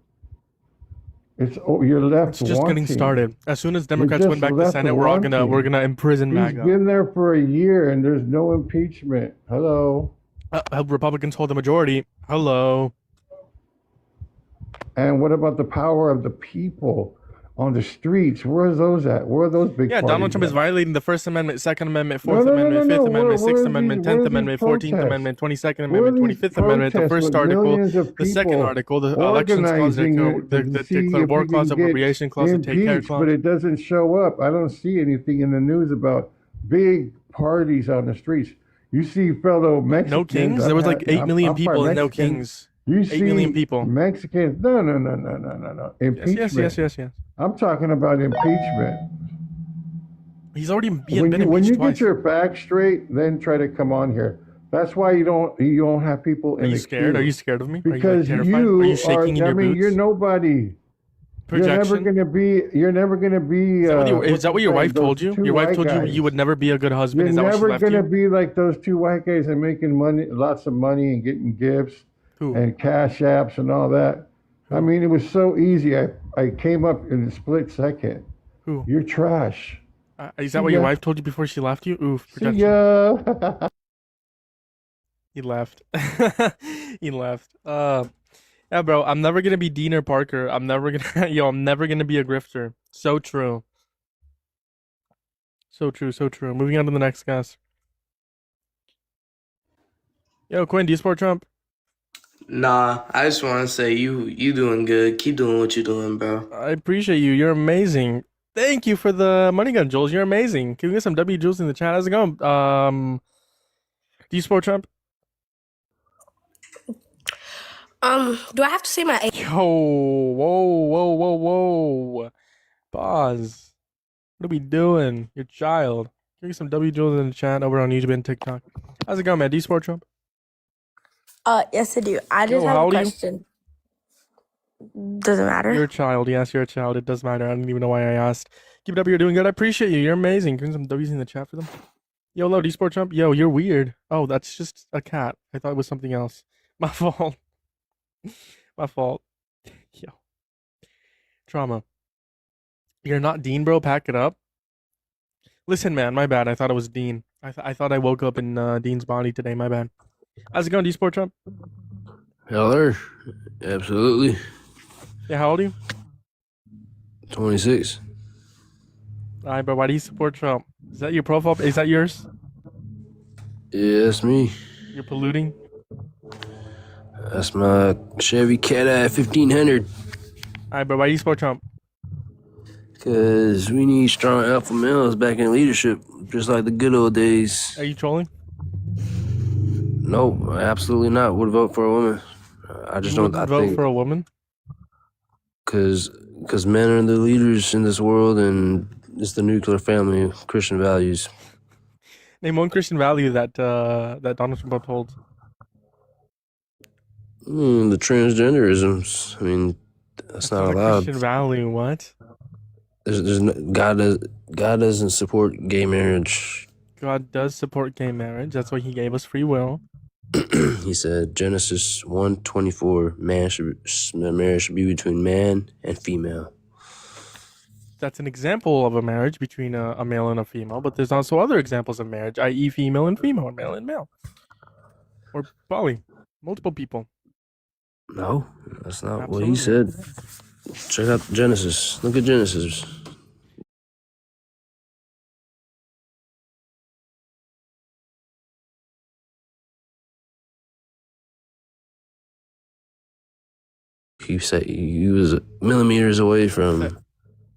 You're left. It's just getting wanting. started. As soon as Democrats just win back the left Senate, we're wanting. gonna imprison He's MAGA. been there for a year, and there's no impeachment. Hello. Republicans hold the majority. Hello. And what about the power of the people on the streets? Where are those at? Where are those big? Yeah, Donald parties Trump is at? violating the First Amendment, Second Amendment, Fourth no, Amendment, no. Fifth Amendment, Where Sixth are Amendment, these- where Tenth are Amendment, these 14th protests? Amendment, 22nd Where are Amendment, these 25th Amendment, the protests First with Article, millions of the Second people Article, the Elections Clause, organizing the it to see Declare if War we Clause, can get Appropriation Clause, the Take Care impeached, Clause. but it doesn't show up. I don't see anything in the news about big parties on the streets. You see fellow Mexicans. No kings? There was like 8 million people and no kings. You 8 see million people. Mexicans. No. Impeachment. Yes. I'm talking about impeachment. He's already been When impeached you twice. get your back straight, then try to come on here. That's why you don't have people in Are you the scared? queue. Are you scared of me? Because are you, like, terrified? Are you shaking in I your mean, boots? you're nobody. Projection. You're never gonna be. Is that what your wife told you? Your wife told you you would never be a good husband. You're Is that what she never left gonna you? be like those two white guys and making money, lots of money, and getting gifts Who? and cash apps and all that. I mean, it was so easy. I came up in a split second. Who? You're trash. Is that what your wife told you before she left you? Oof. See Projection. ya. He left. He left. Yeah, bro. I'm never gonna be Dean or Parker. I'm never gonna. Yo, I'm never gonna be a grifter. So true. So true. So true. Moving on to the next guest. Yo, Quinn, do you support Trump? Nah, I just want to say you doing good. Keep doing what you're doing, bro. I appreciate you. You're amazing. Thank you for the money gun, Jules. You're amazing. Can we get some W Jules in the chat? How's it going? Do you support Trump? Do I have to say my age? Yo, whoa. Pause. What are we doing? Your child. Can we get some W Jules in the chat over on YouTube and TikTok? How's it going, man? Do you support Trump? Yes, I do. I Yo, just how have a old are you? question. Doesn't matter. You're a child. Yes, you're a child. It does matter. I don't even know why I asked. Keep it up. You're doing good. I appreciate you. You're amazing. Can we get some W's in the chat for them? Yo, Lo, do you support Trump? Yo, you're weird. Oh, that's just a cat. I thought it was something else. My fault. My fault. Yo. Trauma. You're not Dean, bro. Pack it up. Listen, man. My bad. I thought it was Dean. I thought I woke up in Dean's body today. My bad. How's it going? Do you support Trump? Hello. Absolutely. Yeah, how old are you? 26. All right, bro. Why do you support Trump? Is that your profile? Is that yours? Yeah, that's me. You're polluting? That's my Chevy Cat-Eye 1500. All right, bro. Why do you support Trump? Because we need strong alpha males back in leadership, just like the good old days. Are you trolling? No, absolutely not. Would vote for a woman. I just You don't. would I vote think for a woman? because men are the leaders in this world, and it's the nuclear family of Christian values. Name one Christian value that that Donald Trump upholds. The transgenderisms. I mean, that's not Not a allowed. Christian value. What? There's no, God doesn't support gay marriage. God does support gay marriage. That's why He gave us free will. He said Genesis 1:24, marriage should be between man and female. That's an example of a marriage between a male and a female, but there's also other examples of marriage, i.e., female and female, or male and male, or poly, multiple people. No, that's not what he said. Check out Genesis. Look at Genesis. He said he was millimeters away from.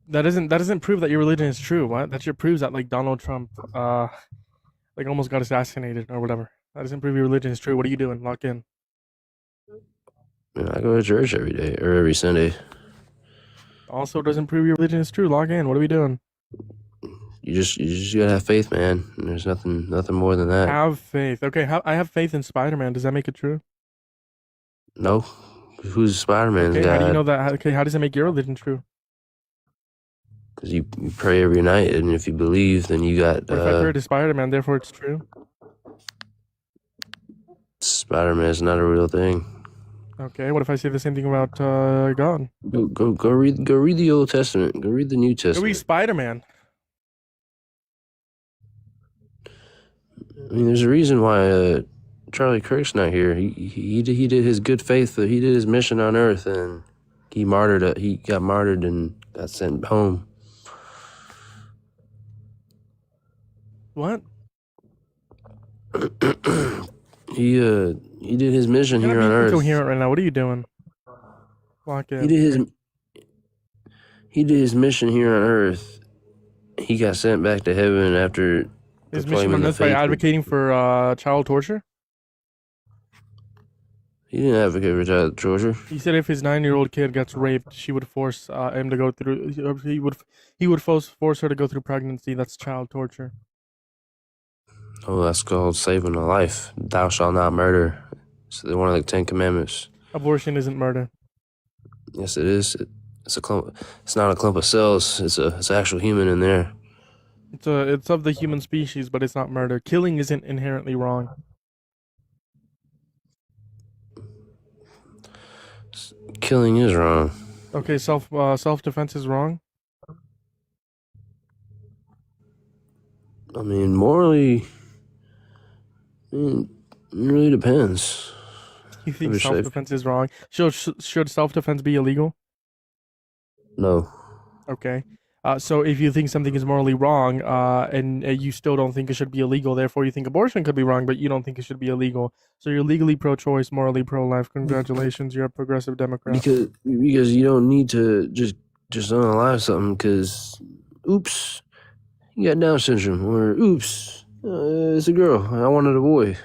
That doesn't prove that your religion is true. What? That just proves that like Donald Trump, like almost got assassinated or whatever. That doesn't prove your religion is true. What are you doing? Lock in. I go to church every day or every Sunday. Also doesn't prove your religion is true. Log in. What are we doing? You just gotta have faith, man. There's nothing more than that. Have faith. Okay, I have faith in Spider-Man. Does that make it true? No, who's Spider-Man's Okay, how do you God? know that? Okay, how does it make your religion true? Because you pray every night, and if you believe, then you got What if I pray to Spider-Man, therefore it's true? Spider-Man's not a real thing. Okay, what if I say the same thing about God? Go read the Old Testament. Go read the New Go read Testament. Spider-Man. I mean, there's a reason why Charlie Kirk's not here. He did his good faith. He did his mission on Earth, and he got martyred and got sent home. What? He did his mission You're here not on being Earth. incoherent right now. What are you doing? Lock in. He did his mission here on Earth. He got sent back to heaven after His mission proclaiming on the this by faith. advocating for child torture? He didn't advocate for child torture. He said if his 9-year-old kid gets raped, she would force him to go through. He would force her to go through pregnancy. That's child torture. Oh, that's called saving a life. Thou shalt not murder. It's one of the 10 Commandments. Abortion isn't murder. Yes, it is. It's a clump. It's not a clump of cells. It's an actual human in there. It's of the human species, but it's not murder. Killing isn't inherently wrong. Killing is wrong. Okay, self-defense is wrong. I mean, morally, I mean, really depends. You think Wish I- self-defense is wrong? Should self-defense be illegal? No. Okay. So if you think something is morally wrong, and you still don't think it should be illegal, therefore you think abortion could be wrong, but you don't think it should be illegal. So you're legally pro-choice, morally pro-life. Congratulations, you're a progressive Democrat. Because you don't need to just unalive something because, oops, you got Down syndrome, or oops, it's a girl. I wanted a boy.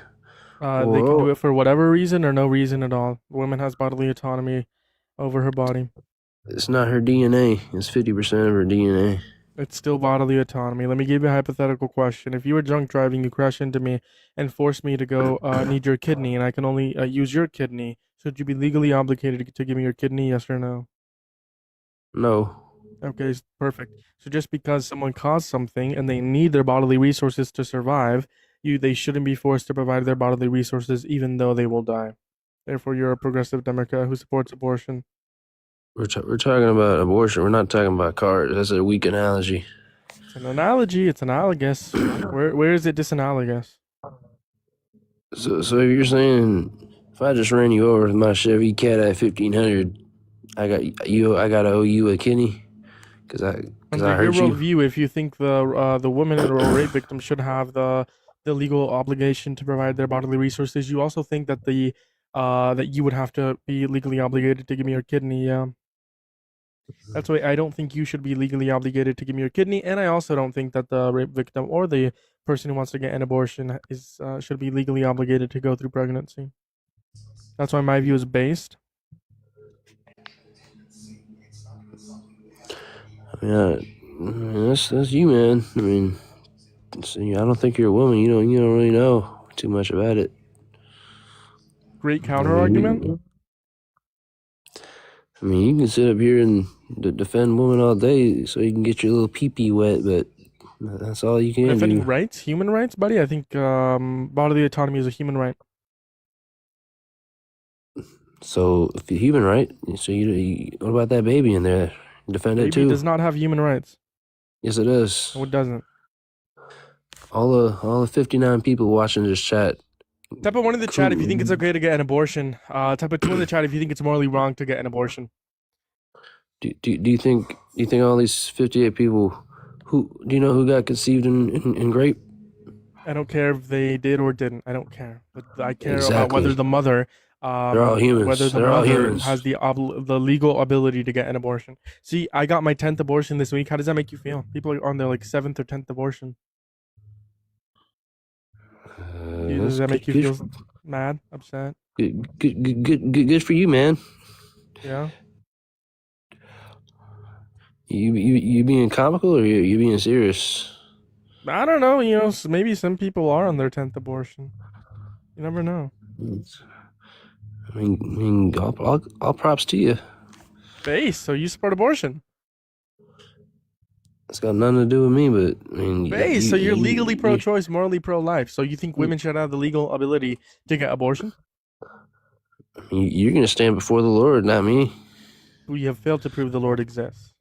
They can do it for whatever reason or no reason at all. A woman has bodily autonomy over her body. It's not her DNA. It's 50% of her DNA. It's still bodily autonomy. Let me give you a hypothetical question. If you were drunk driving, you crash into me and force me to go need your kidney, and I can only use your kidney, should you be legally obligated to give me your kidney, yes or no? No. Okay, perfect. So just because someone caused something and they need their bodily resources to survive, they shouldn't be forced to provide their bodily resources even though they will die. Therefore, you're a progressive Democrat who supports abortion. We're talking about abortion. We're not talking about cars. That's a weak analogy. It's an analogy. It's analogous. Where is it disanalogous? So if you're saying if I just ran you over with my Chevy Cadillac 1500, I gotta owe you a kidney because I Under hurt your you. worldview, if you think the woman or rape victim should have the legal obligation to provide their bodily resources, you also think that that you would have to be legally obligated to give me your kidney. Yeah. That's why I don't think you should be legally obligated to give me your kidney, and I also don't think that the rape victim or the person who wants to get an abortion should be legally obligated to go through pregnancy. That's why my view is based. I mean, that's you, man. I mean, see, I don't think you're a woman. You don't really know too much about it. Great counter argument. I mean, you can sit up here and defend women all day so you can get your little pee-pee wet, but that's all you can Defending do. rights, human rights, buddy. I think bodily autonomy is a human right. So, if you're human right, so you what about that baby in there? Defend it Baby too. does not have human rights. Yes, it does. No, it doesn't. All the 59 people watching this chat. Type of 1 in the chat if you think it's okay to get an abortion. Type of 2 in the chat if you think it's morally wrong to get an abortion. Do you think all these 58 people do you know who got conceived in grape? I don't care if they did or didn't. I don't care. But I care about Exactly. whether the mother, They're all humans. whether the They're all mother humans. has the legal ability to get an abortion. See, I got my 10th abortion this week. How does that make you feel? People are on their 7th or 10th abortion. Does that make you feel mad, upset? Good for you, man. Yeah. You being comical or you being serious? I don't know. Maybe some people are on their 10th abortion. You never know. I mean, all props to you. Base. So you support abortion. It's got nothing to do with me, but I mean, Base. So you're legally pro-choice, morally pro-life. So you think women should have the legal ability to get abortion? You're gonna stand before the Lord, not me. We have failed to prove the Lord exists.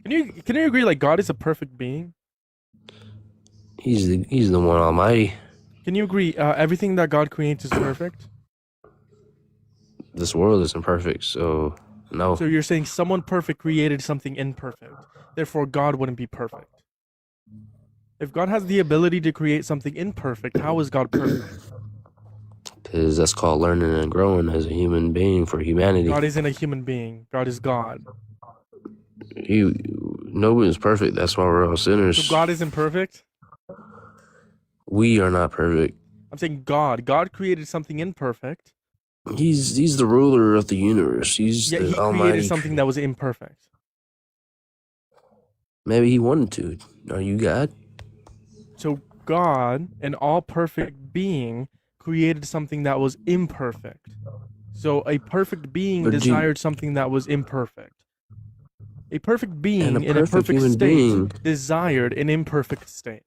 Can you agree? Like, God is a perfect being. He's the one Almighty. Can you agree? Everything that God creates is perfect. This world isn't perfect, so no. So you're saying someone perfect created something imperfect. Therefore, God wouldn't be perfect. If God has the ability to create something imperfect, how is God perfect? Because that's called learning and growing as a human being for humanity. God isn't a human being. God is God. Nobody's perfect. That's why we're all sinners. So God isn't perfect? We are not perfect. I'm saying God. God created something imperfect. He's the ruler of the universe. He's Yet the he Almighty. created something that was imperfect. Maybe he wanted to. Are you God? So God, an all-perfect being, created something that was imperfect. So a perfect being But desired something that was imperfect. A perfect being And a in a perfect perfect human state being. desired an imperfect state.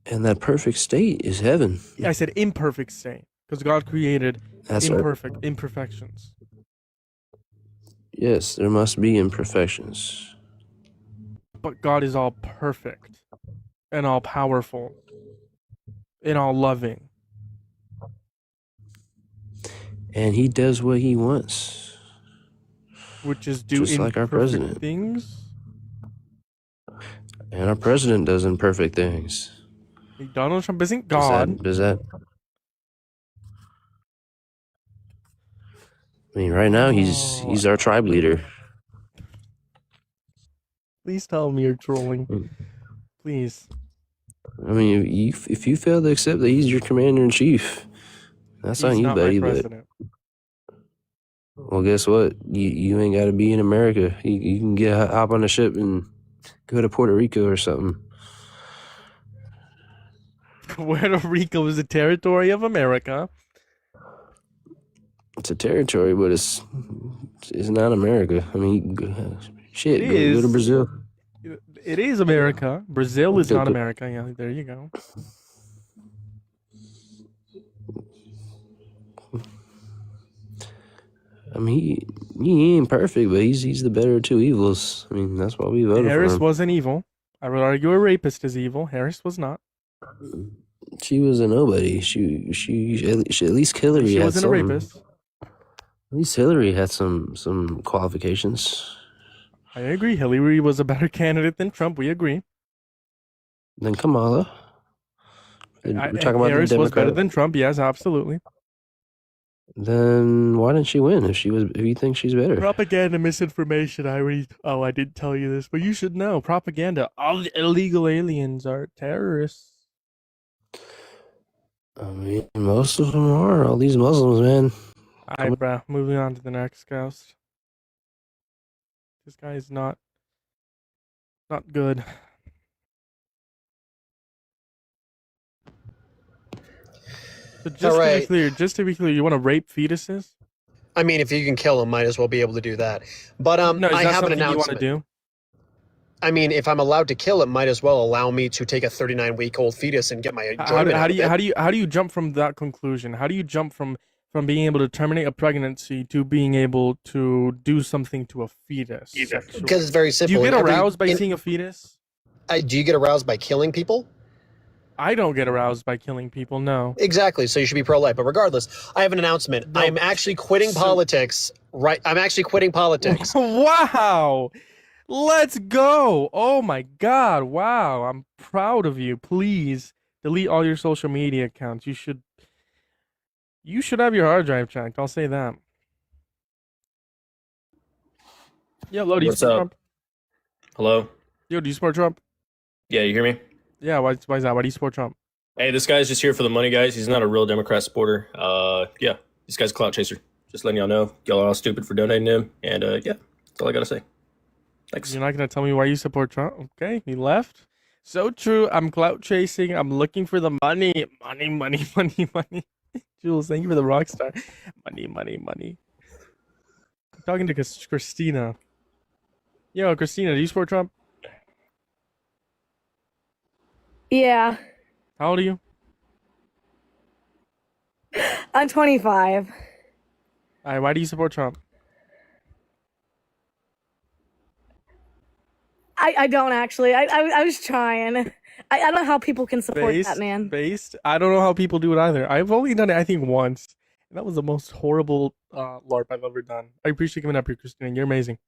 And that perfect state is heaven. I said imperfect state because God created That's right. imperfections. Yes, there must be imperfections. But God is all perfect and all powerful. and all loving. And he does what he wants. Which is do Just like our imperfect president. things. And our president does imperfect things. Donald Trump isn't God. Does that? I mean, right now he's our tribe leader. Please tell me you're trolling. Please. I mean, if you fail to accept that he's your commander in chief, that's on He's you, not my buddy. But president. well, guess what? You ain't got to be in America. You can hop on a ship and go to Puerto Rico or something. Puerto Rico is a territory of America. It's a territory, but it's not America. I mean, shit, go to Brazil. It is America. Brazil is not America. Yeah, there you go. I mean, he ain't perfect, but he's the better of two evils. I mean, that's why we voted Harris for him. wasn't evil. I would argue a rapist is evil. Harris was not. She was a nobody. She at least Hillary She had wasn't a some. rapist. At least Hillary had some qualifications. I agree. Hillary was a better candidate than Trump. We agree. Then Kamala. We're talking about the Harris was better Democrat. than Trump. Yes, absolutely. Then why didn't she win if you think she's better? Propaganda, misinformation. I didn't tell you this, but you should know. Propaganda. All the illegal aliens are terrorists. I mean, most of them are. All these Muslims, man. All right, bro. Moving on to the next ghost. This guy is not good. So just to be clear, you want to rape fetuses? I mean, if you can kill them, might as well be able to do that. But No, is I that have an something you want announcement. to do? I mean, if I'm allowed to kill it, might as well allow me to take a 39-week-old fetus and get my enjoyment out of it. How do you jump from that conclusion? How do you jump from being able to terminate a pregnancy to being able to do something to a fetus? sexually? Because it's very simple. Do you get In every- aroused by in- seeing a fetus? Do you get aroused by killing people? I don't get aroused by killing people. No. Exactly. So you should be pro-life. But regardless, I have an announcement. I'm actually quitting politics. Right. I'm actually quitting politics. Wow. Let's go. Oh my God. Wow. I'm proud of you. Please delete all your social media accounts. You should have your hard drive checked. I'll say that. Yo, Lo, do you What's support up? Trump? Hello? Yo, do you support Trump? Yeah, you hear me? Yeah, why is that? Why do you support Trump? Hey, this guy's just here for the money, guys. He's not a real Democrat supporter. Yeah, this guy's a clout chaser. Just letting y'all know. Y'all are all stupid for donating to him. And yeah, that's all I gotta say. Thanks. You're not gonna tell me why you support Trump? Okay, he left. So true. I'm clout chasing. I'm looking for the money. Money. Jules, thank you for the rock star. Money. I'm talking to Christina. Yo, Christina, do you support Trump? Yeah, How old are you? I'm 25. All right, why do you support Trump? I don't actually. I was trying. I don't know how people can support that man. Based? I don't know how people do it either. I've only done it, I think, once. And that was the most horrible LARP I've ever done. I appreciate you coming up here, Christina. You're amazing.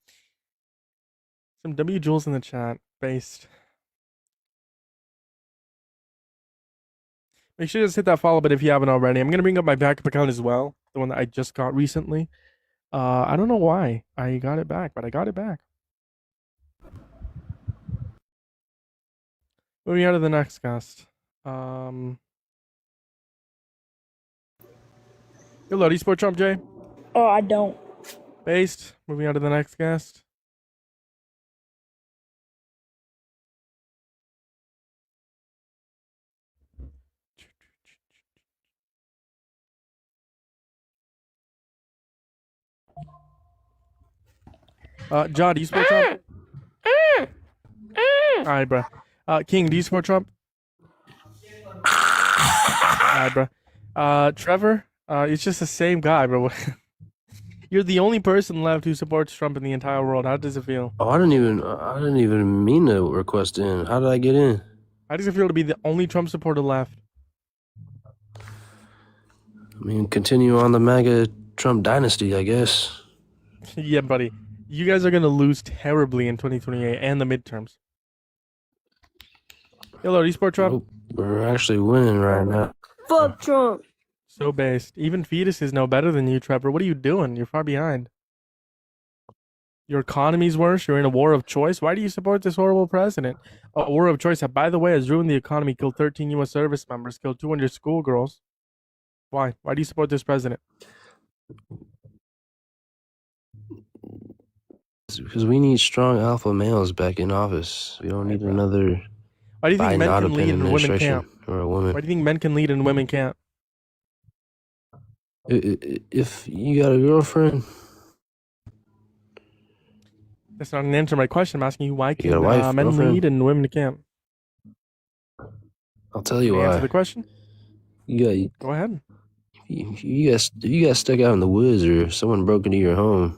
Some W Jules in the chat. Based. Make sure to just hit that follow button if you haven't already. I'm going to bring up my backup account as well. The one that I just got recently. I don't know why I got it back, but I got it back. Moving on to the next guest. Hello, do you support Trump, Jay? Oh, I don't. Based. Moving on to the next guest. John, do you support Trump? Alright, bro. King, do you support Trump? Alright, bro. Trevor, it's just the same guy, bro. You're the only person left who supports Trump in the entire world. How does it feel? Oh, I didn't even mean to request in. How did I get in? How does it feel to be the only Trump supporter left? I mean, continue on the MAGA Trump dynasty, I guess. Yeah, buddy. You guys are gonna lose terribly in 2028 and the midterms. Hello, Esport Trump. Nope, we're actually winning right now. Fuck Trump. So based. Even fetuses know better than you, Trevor. What are you doing? You're far behind. Your economy's worse. You're in a war of choice. Why do you support this horrible president? A war of choice that, by the way, has ruined the economy, killed 13 U.S. service members, killed 200 schoolgirls. Why? Why do you support this president? Because we need strong alpha males back in office. We don't need another Why do you think men can lead and women administration can't? or a woman. Why do you think men can lead and women can't? If you got a girlfriend, That's not an answer to my question. I'm asking you why you can got a wife, men girlfriend, lead and women can't? I'll tell you Can you answer why. the question? You Go ahead. got stuck out in the woods or someone broke into your home.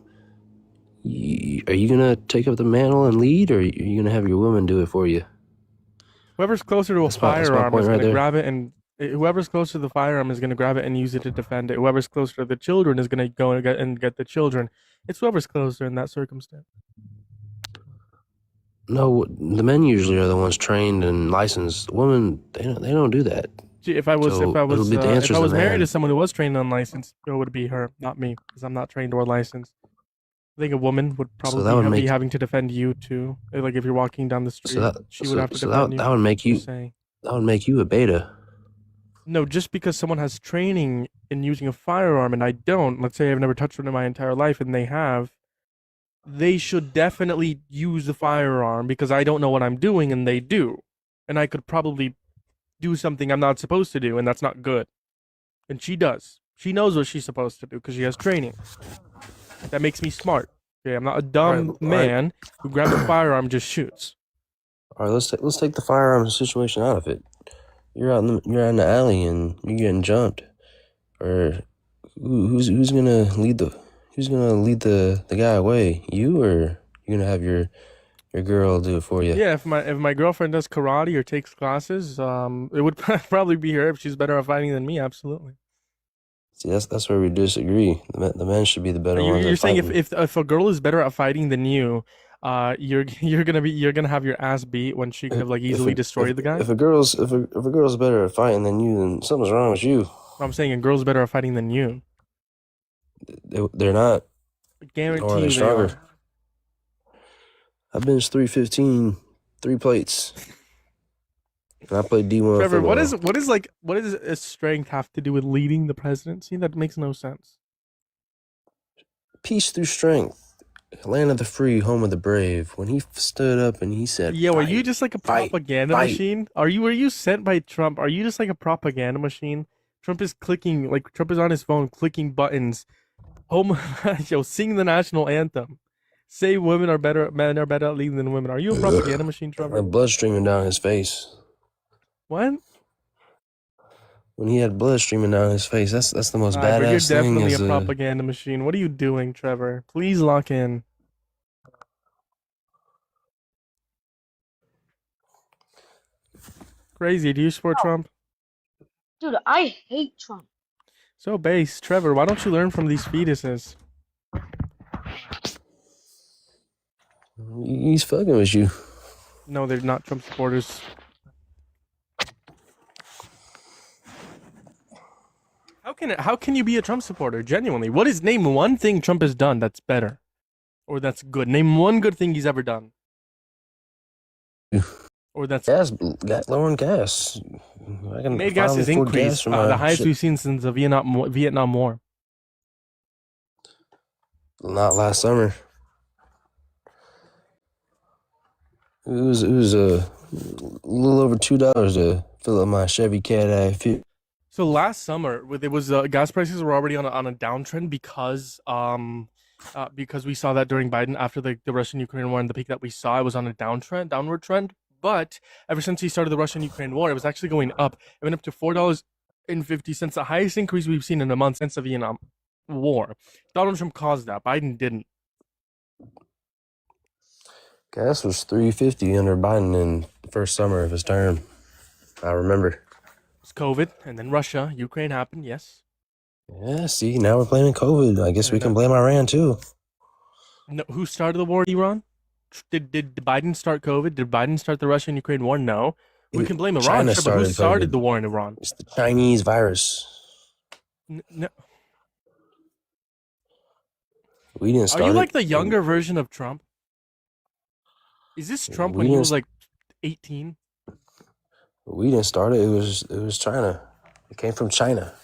Are you gonna take up the mantle and lead, or are you gonna have your woman do it for you? Whoever's closer to a That's my firearm point is right going to there. grab it, and whoever's closer to the firearm is going to grab it and use it to defend it. Whoever's closer to the children is going to go and get the children. It's whoever's closer in that circumstance. No, the men usually are the ones trained and licensed. Women, they don't do that. Gee, if I was So it'll be the answer's the married man. to someone who was trained and unlicensed, it would be her, not me, because I'm not trained or licensed. I think a woman would probably that would be make- having to defend you too. Like if you're walking down the street, she would have to so defend you. that would make you Just saying. that would make you a beta. No, just because someone has training in using a firearm and I don't, let's say I've never touched one in my entire life and they have, they should definitely use the firearm because I don't know what I'm doing and they do. And I could probably do something I'm not supposed to do and that's not good. And she does. She knows what she's supposed to do because she has training. That makes me smart. Okay, I'm not a dumb Right. man who grabs a firearm and just shoots. All right, let's take the firearm situation out of it. You're out in the alley and you're getting jumped, or who's gonna lead the guy away? You, or you gonna have your girl do it for you? Yeah, if my girlfriend does karate or takes classes, it would probably be her if she's better at fighting than me. Absolutely. See, that's where we disagree. The men should be the better ones. You're at saying fighting. if a girl is better at fighting than you, you're gonna have your ass beat when she could have like easily destroyed the guy. If a girl's better at fighting than you, then something's wrong with you. I'm saying a girl's better at fighting than you. They're not. I guarantee Or are you they they stronger? are. I benched 315, 3 plates. And I played D1 Trevor, football. what does a strength have to do with leading the presidency? That makes no sense. Peace through strength. Land of the free, home of the brave. When he stood up and he said, Yeah, were you "Fight, just like a fight, propaganda fight." machine? Were you sent by Trump? Are you just like a propaganda machine? Trump is on his phone clicking buttons. Sing the national anthem. Say men are better at leading than women. Are you a propaganda machine, Trevor? Like blood streaming down his face. What? When he had blood streaming down his face, that's the most But you're badass thing. definitely Is a propaganda machine. What are you doing, Trevor? Please lock in. Crazy. Do you support Trump? Dude, I hate Trump. So base, Trevor. Why don't you learn from these fetuses? he's fucking with you. No, they're not Trump supporters. How can you be a Trump supporter? Genuinely, name one thing Trump has done that's better, or that's good? Name one good thing he's ever done, or that's lowering gas. I can made gas finally is afford gas increased, for my the highest shit. we've seen since the Vietnam War. Not last summer. It was a little over $2 to fill up my Chevy Cadillac. So last summer, gas prices were already on a downtrend because we saw that during Biden after the Russian-Ukraine war and the peak that we saw, it was on a downward trend. But ever since he started the Russian-Ukraine war, it was actually going up. It went up to $4.50, the highest increase we've seen in a month since the Vietnam War. Donald Trump caused that. Biden didn't. Gas was $3.50 under Biden in the first summer of his term. I remember. It was COVID, and then Russia, Ukraine happened. Yes. Yeah, see, now we're blaming COVID. I guess Fair we can enough. blame Iran too. No, who started the war in Iran? Did Biden start COVID? Did Biden start the Russian-Ukraine war? No. We can blame Iran, China sure, but who started started COVID. the war in Iran? It's the Chinese virus. No. We didn't Are you start like it. the younger version of Trump? Is this Trump when We he didn't. was like 18? We didn't start it. It was China. It came from China.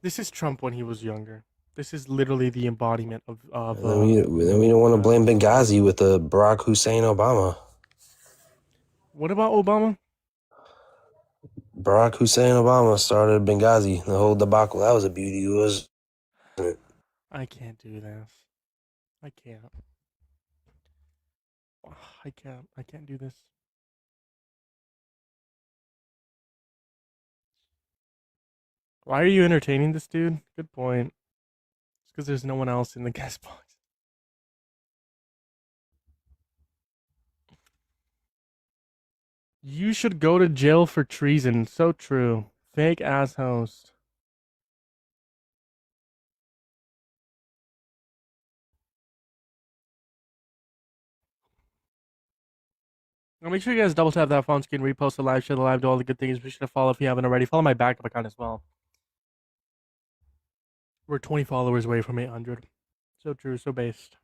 This is Trump when he was younger. This is literally the embodiment of And then we don't want to blame Benghazi with Barack Hussein Obama. What about Obama? Barack Hussein Obama started Benghazi. The whole debacle. That was a beauty. It was. I can't do this. I can't. I can't. I can't do this. Why are you entertaining this dude? Good point. It's because there's no one else in the guest box. You should go to jail for treason. So true. Fake ass host. Now make sure you guys double tap that phone screen, repost the live, share the live, do all the good things. Be sure to follow if you haven't already. Follow my backup account as well. We're 20 followers away from 800. So true, so based.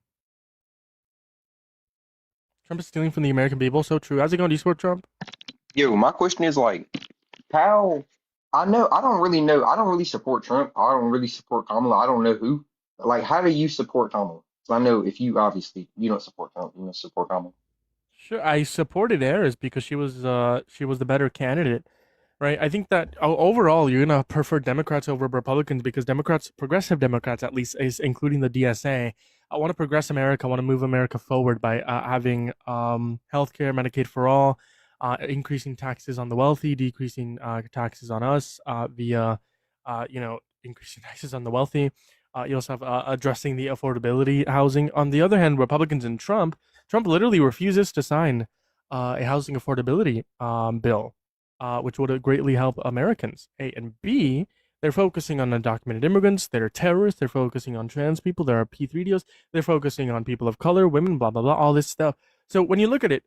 Trump is stealing from the American people. So true. How's it going? Do you support Trump? Yo, my question is like, how? I know I don't really know. I don't really support Trump. I don't really support Kamala. I don't know who. Like, how do you support Kamala? 'Cause I know if you obviously you don't support Trump, you don't support Kamala. Sure, I supported Harris because she was the better candidate, right? I think that overall you're gonna prefer Democrats over Republicans because Democrats, progressive Democrats at least, is including the DSA. I want to progress America. I want to move America forward by having healthcare, Medicaid for all, increasing taxes on the wealthy, decreasing taxes on us via increasing taxes on the wealthy. You also have addressing the affordability housing. On the other hand, Republicans and Trump literally refuses to sign a housing affordability bill, which would greatly help Americans. A and B, they're focusing on undocumented immigrants. They're terrorists. They're focusing on trans people. There are P3DOs. They're focusing on people of color, women, blah, blah, blah, all this stuff. So when you look at it,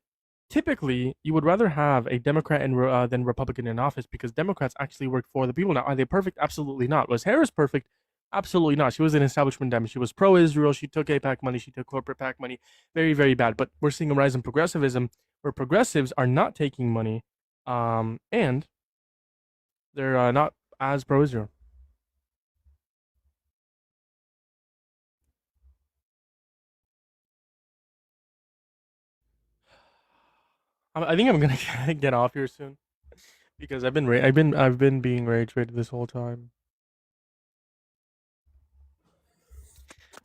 typically you would rather have a Democrat than Republican in office because Democrats actually work for the people. Now, are they perfect? Absolutely not. Was Harris perfect? Absolutely not. She was an establishment Dem. She was pro-Israel. She took APAC money. She took corporate PAC money. Very, very bad. But we're seeing a rise in progressivism where progressives are not taking money, and they're not as pro-Israel. I think I'm gonna get off here soon because I've been being rage rated this whole time.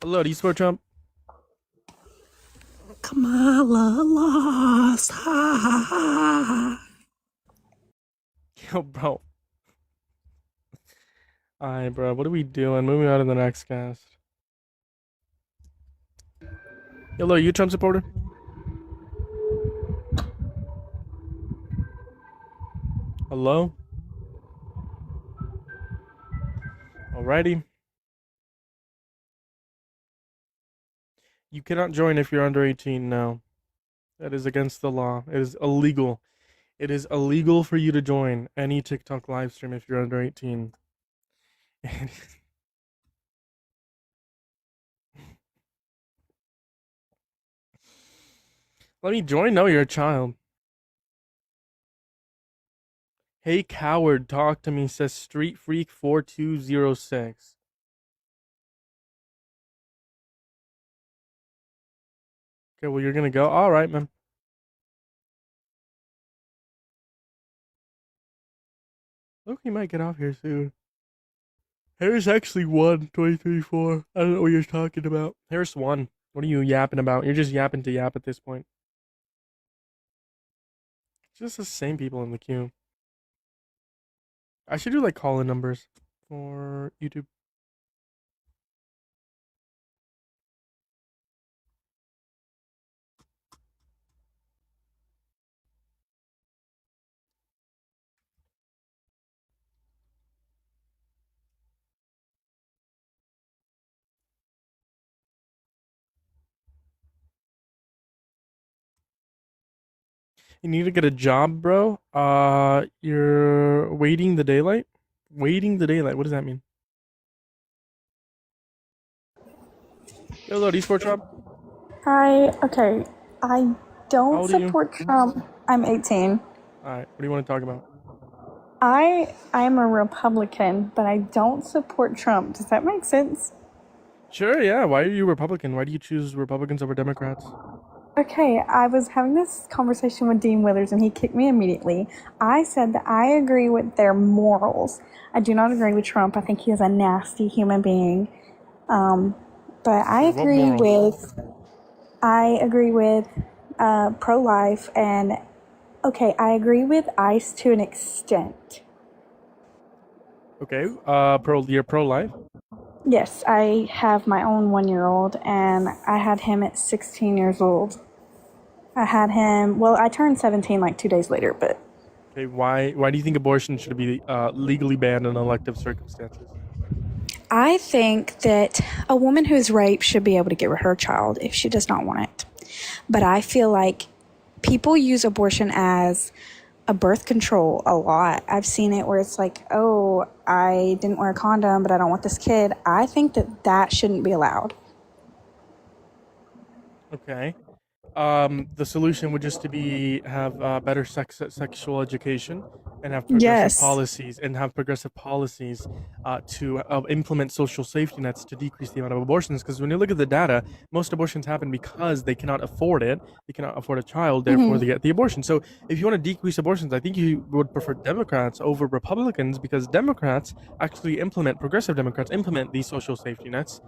Hello, do you support Trump? Kamala lost. Ha ha ha. Yo, bro. Alright, bro. What are we doing? Moving on to the next cast. Hello, you a Trump supporter? Hello? Alrighty. You cannot join if you're under 18 now. That is against the law. It is illegal. It is illegal for you to join any TikTok live stream if you're under 18. Let me join? No, you're a child. Hey, coward, talk to me, says Street Freak 4206. Okay, well, you're gonna go? Alright, man. Look, he might get off here soon. Harris actually won 2024. I don't know what you're talking about. Harris won. What are you yapping about? You're just yapping to yap at this point. It's just the same people in the queue. I should do like call-in numbers for YouTube. You need to get a job, bro. You're waiting the daylight? Waiting the daylight. What does that mean? Hello, D-Sport Rob. Okay. I How don't old are you? support Trump. I'm 18. Alright, what do you want to talk about? I am a Republican, but I don't support Trump. Does that make sense? Sure, yeah. Why are you Republican? Why do you choose Republicans over Democrats? Okay, I was having this conversation with Dean Withers and he kicked me immediately. I said that I agree with their morals. I do not agree with Trump. I think he is a nasty human being. But I What agree with pro-life and okay, I agree with ICE to an extent. Okay, you're pro-life? Yes, I have my own 1-year-old and I had him at 16 years old. I turned 17 like 2 days later, but Okay, why do you think abortion should be legally banned in elective circumstances? I think that a woman who is raped should be able to get her child if she does not want it. But I feel like people use abortion as a birth control a lot. I've seen it where it's like, oh, I didn't wear a condom, but I don't want this kid. I think that shouldn't be allowed. Okay. The solution would just to be have better sexual education and have progressive policies to implement social safety nets to decrease the amount of abortions. Because when you look at the data, most abortions happen because they cannot afford it. They cannot afford a child, therefore they get the abortion. So if you want to decrease abortions, I think you would prefer Democrats over Republicans because progressive Democrats implement these social safety nets,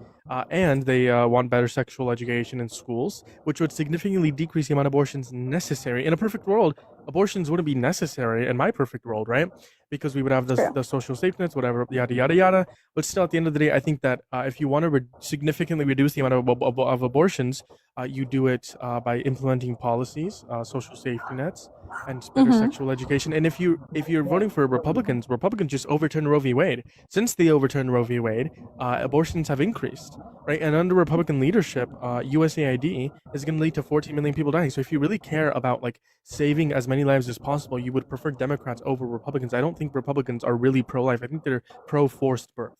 and they want better sexual education in schools, which would significantly decrease the amount of abortions necessary. In a perfect world, abortions wouldn't be necessary in my perfect world, right? Because we would have the social safety nets, whatever, yada, yada, yada. But still, at the end of the day, I think that if you want to significantly reduce the amount of abortions, you do it by implementing policies, social safety nets, and better sexual education. And if you're voting for Republicans just overturned Roe v. Wade. Since they overturned Roe v. Wade, abortions have increased, right? And under Republican leadership, USAID is going to lead to 14 million people dying. So if you really care about like saving as many lives as possible, you would prefer Democrats over Republicans. I don't think Republicans are really pro-life. I think they're pro-forced birth.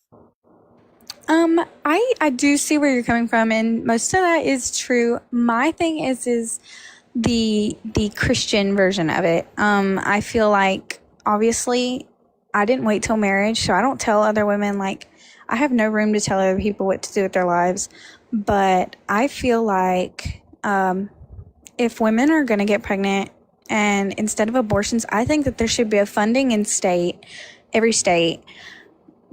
I do see where you're coming from, and most of that is true. My thing is the Christian version of it. I feel like obviously I didn't wait till marriage, so I don't tell other women, like, I have no room to tell other people what to do with their lives. But I feel like if women are going to get pregnant, and instead of abortions, I think that there should be a funding in every state,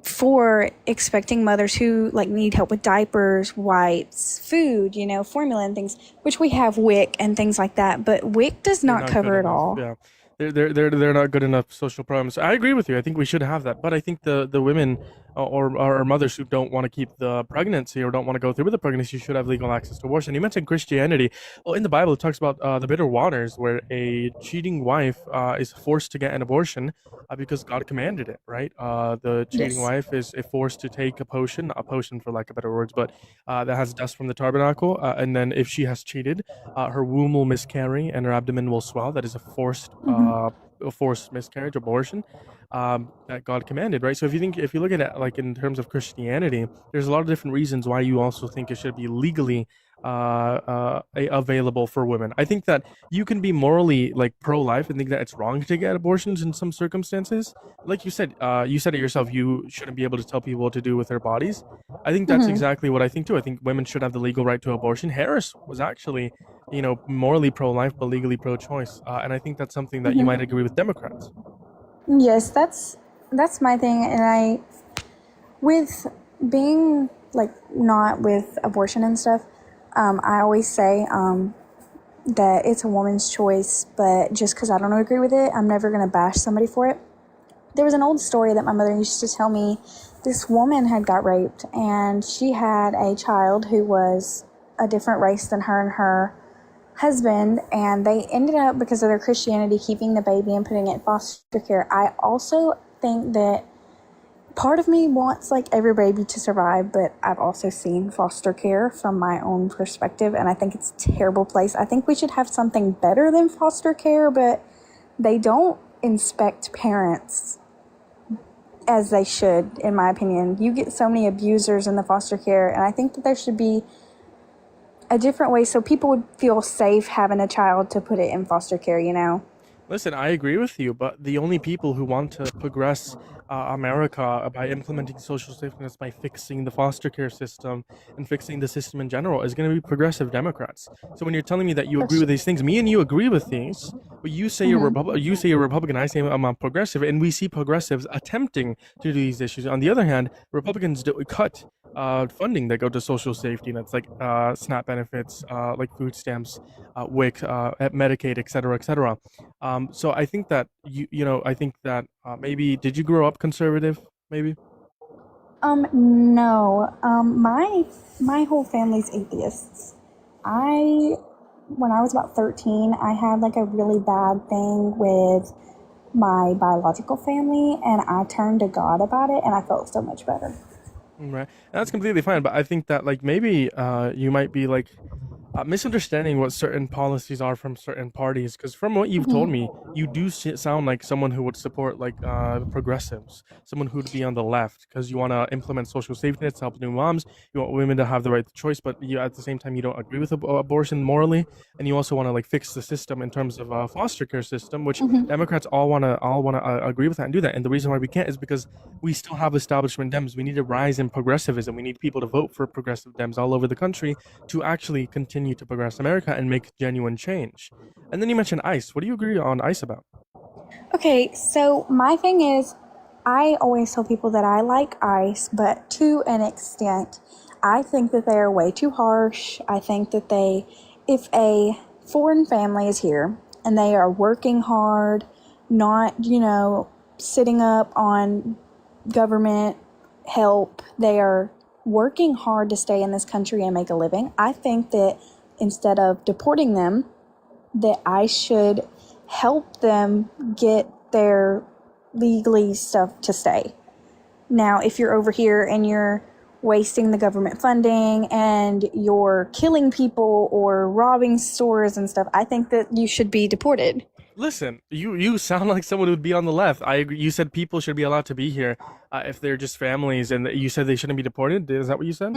for expecting mothers who like need help with diapers, wipes, food, formula and things, which we have WIC and things like that, but WIC does not cover it all. Yeah. They're not good enough social programs. I agree with you. I think we should have that, but I think the women or mothers who don't want to keep the pregnancy or don't want to go through with the pregnancy should have legal access to abortion. You mentioned Christianity. Well, in the Bible, it talks about the bitter waters where a cheating wife is forced to get an abortion because God commanded it, right? The cheating wife is forced to take a potion for lack of better words, but that has dust from the tabernacle. And then if she has cheated, her womb will miscarry and her abdomen will swell. That is a forced miscarriage, abortion, that God commanded, right? So if you look at it like in terms of Christianity, there's a lot of different reasons why you also think it should be legally available for women. I think that you can be morally like pro-life and think that it's wrong to get abortions in some circumstances. Like you said it yourself, you shouldn't be able to tell people what to do with their bodies. I think that's exactly what I think too. I think women should have the legal right to abortion. Harris was actually, morally pro-life but legally pro-choice, and I think that's something that you might agree with Democrats. Yes, that's my thing, and with being like not with abortion and stuff, I always say that it's a woman's choice, but just because I don't agree with it, I'm never going to bash somebody for it. There was an old story that my mother used to tell me. This woman had got raped, and she had a child who was a different race than her and her husband, and they ended up, because of their Christianity, keeping the baby and putting it in foster care. I also think that part of me wants like every baby to survive, but I've also seen foster care from my own perspective, and I think it's a terrible place. I think we should have something better than foster care, but they don't inspect parents as they should, in my opinion. You get so many abusers in the foster care, and I think that there should be a different way so people would feel safe having a child to put it in foster care, you know? Listen, I agree with you, but the only people who want to progress America by implementing social safety nets by fixing the foster care system and fixing the system in general is going to be progressive Democrats. So when you're telling me that you agree with these things, me and you agree with these, but you say you're Republican, I say I'm a progressive, and we see progressives attempting to do these issues. On the other hand, Republicans cut funding that go to social safety nets like SNAP benefits, like food stamps, WIC, Medicaid, et cetera. So I think that I think that maybe did you grow up conservative? Maybe. No. My whole family's atheists. When I was about 13, I had like a really bad thing with my biological family, and I turned to God about it, and I felt so much better. Right. That's completely fine, but I think that like maybe you might be like misunderstanding what certain policies are from certain parties, because from what you've told me, you do sound like someone who would support like progressives, someone who'd be on the left, because you want to implement social safety nets to help new moms, you want women to have the right to choice, but you at the same time you don't agree with abortion morally, and you also want to like fix the system in terms of foster care system, which Democrats all want to agree with that and do that. And the reason why we can't is because we still have establishment Dems. We need a rise in progressivism. We need people to vote for progressive Dems all over the country to actually continue to progress America and make genuine change. And then you mentioned ICE. What do you agree on ICE about? Okay, so my thing is, I always tell people that I like ICE, but to an extent. I think that they are way too harsh. I think that if a foreign family is here and they are working hard, not, sitting up on government help, they are working hard to stay in this country and make a living. I think that instead of deporting them, that I should help them get their legally stuff to stay. Now, if you're over here and you're wasting the government funding and you're killing people or robbing stores and stuff, I think that you should be deported. Listen, you sound like someone who would be on the left. I agree. You said people should be allowed to be here if they're just families, and you said they shouldn't be deported. Is that what you said?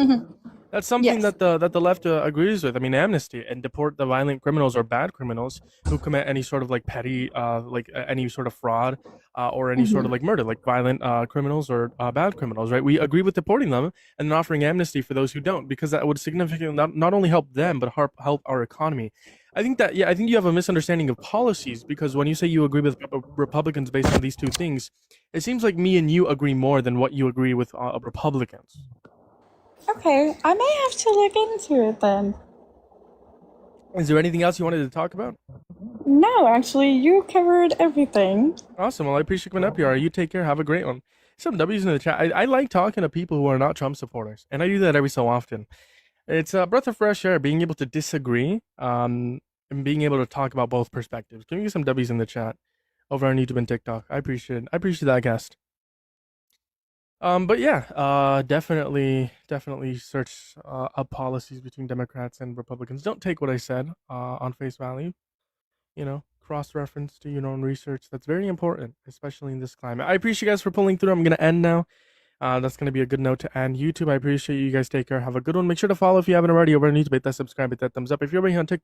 That's something that the left agrees with. I mean, amnesty and deport the violent criminals or bad criminals who commit any sort of like petty, any sort of fraud or any sort of like murder, like violent criminals or bad criminals, right? We agree with deporting them and then offering amnesty for those who don't, because that would significantly not only help them but help our economy. I think you have a misunderstanding of policies, because when you say you agree with Republicans based on these two things, it seems like me and you agree more than what you agree with Republicans. Okay, I may have to look into it then. Is there anything else you wanted to talk about? No, actually, you covered everything. Awesome. Well, I appreciate you coming up here. You take care. Have a great one. Some W's in the chat. I like talking to people who are not Trump supporters, and I do that every so often. It's a breath of fresh air, being able to disagree, and being able to talk about both perspectives. Can we get some W's in the chat over on YouTube and TikTok? I appreciate it. I appreciate that, guest. But yeah, definitely search up policies between Democrats and Republicans. Don't take what I said on face value. Cross-reference to your own research. That's very important, especially in this climate. I appreciate you guys for pulling through. I'm going to end now. That's going to be a good note to end. YouTube, I appreciate you guys. Take care. Have a good one. Make sure to follow if you haven't already over on YouTube. Hit that subscribe, hit that thumbs up. If you're already on TikTok,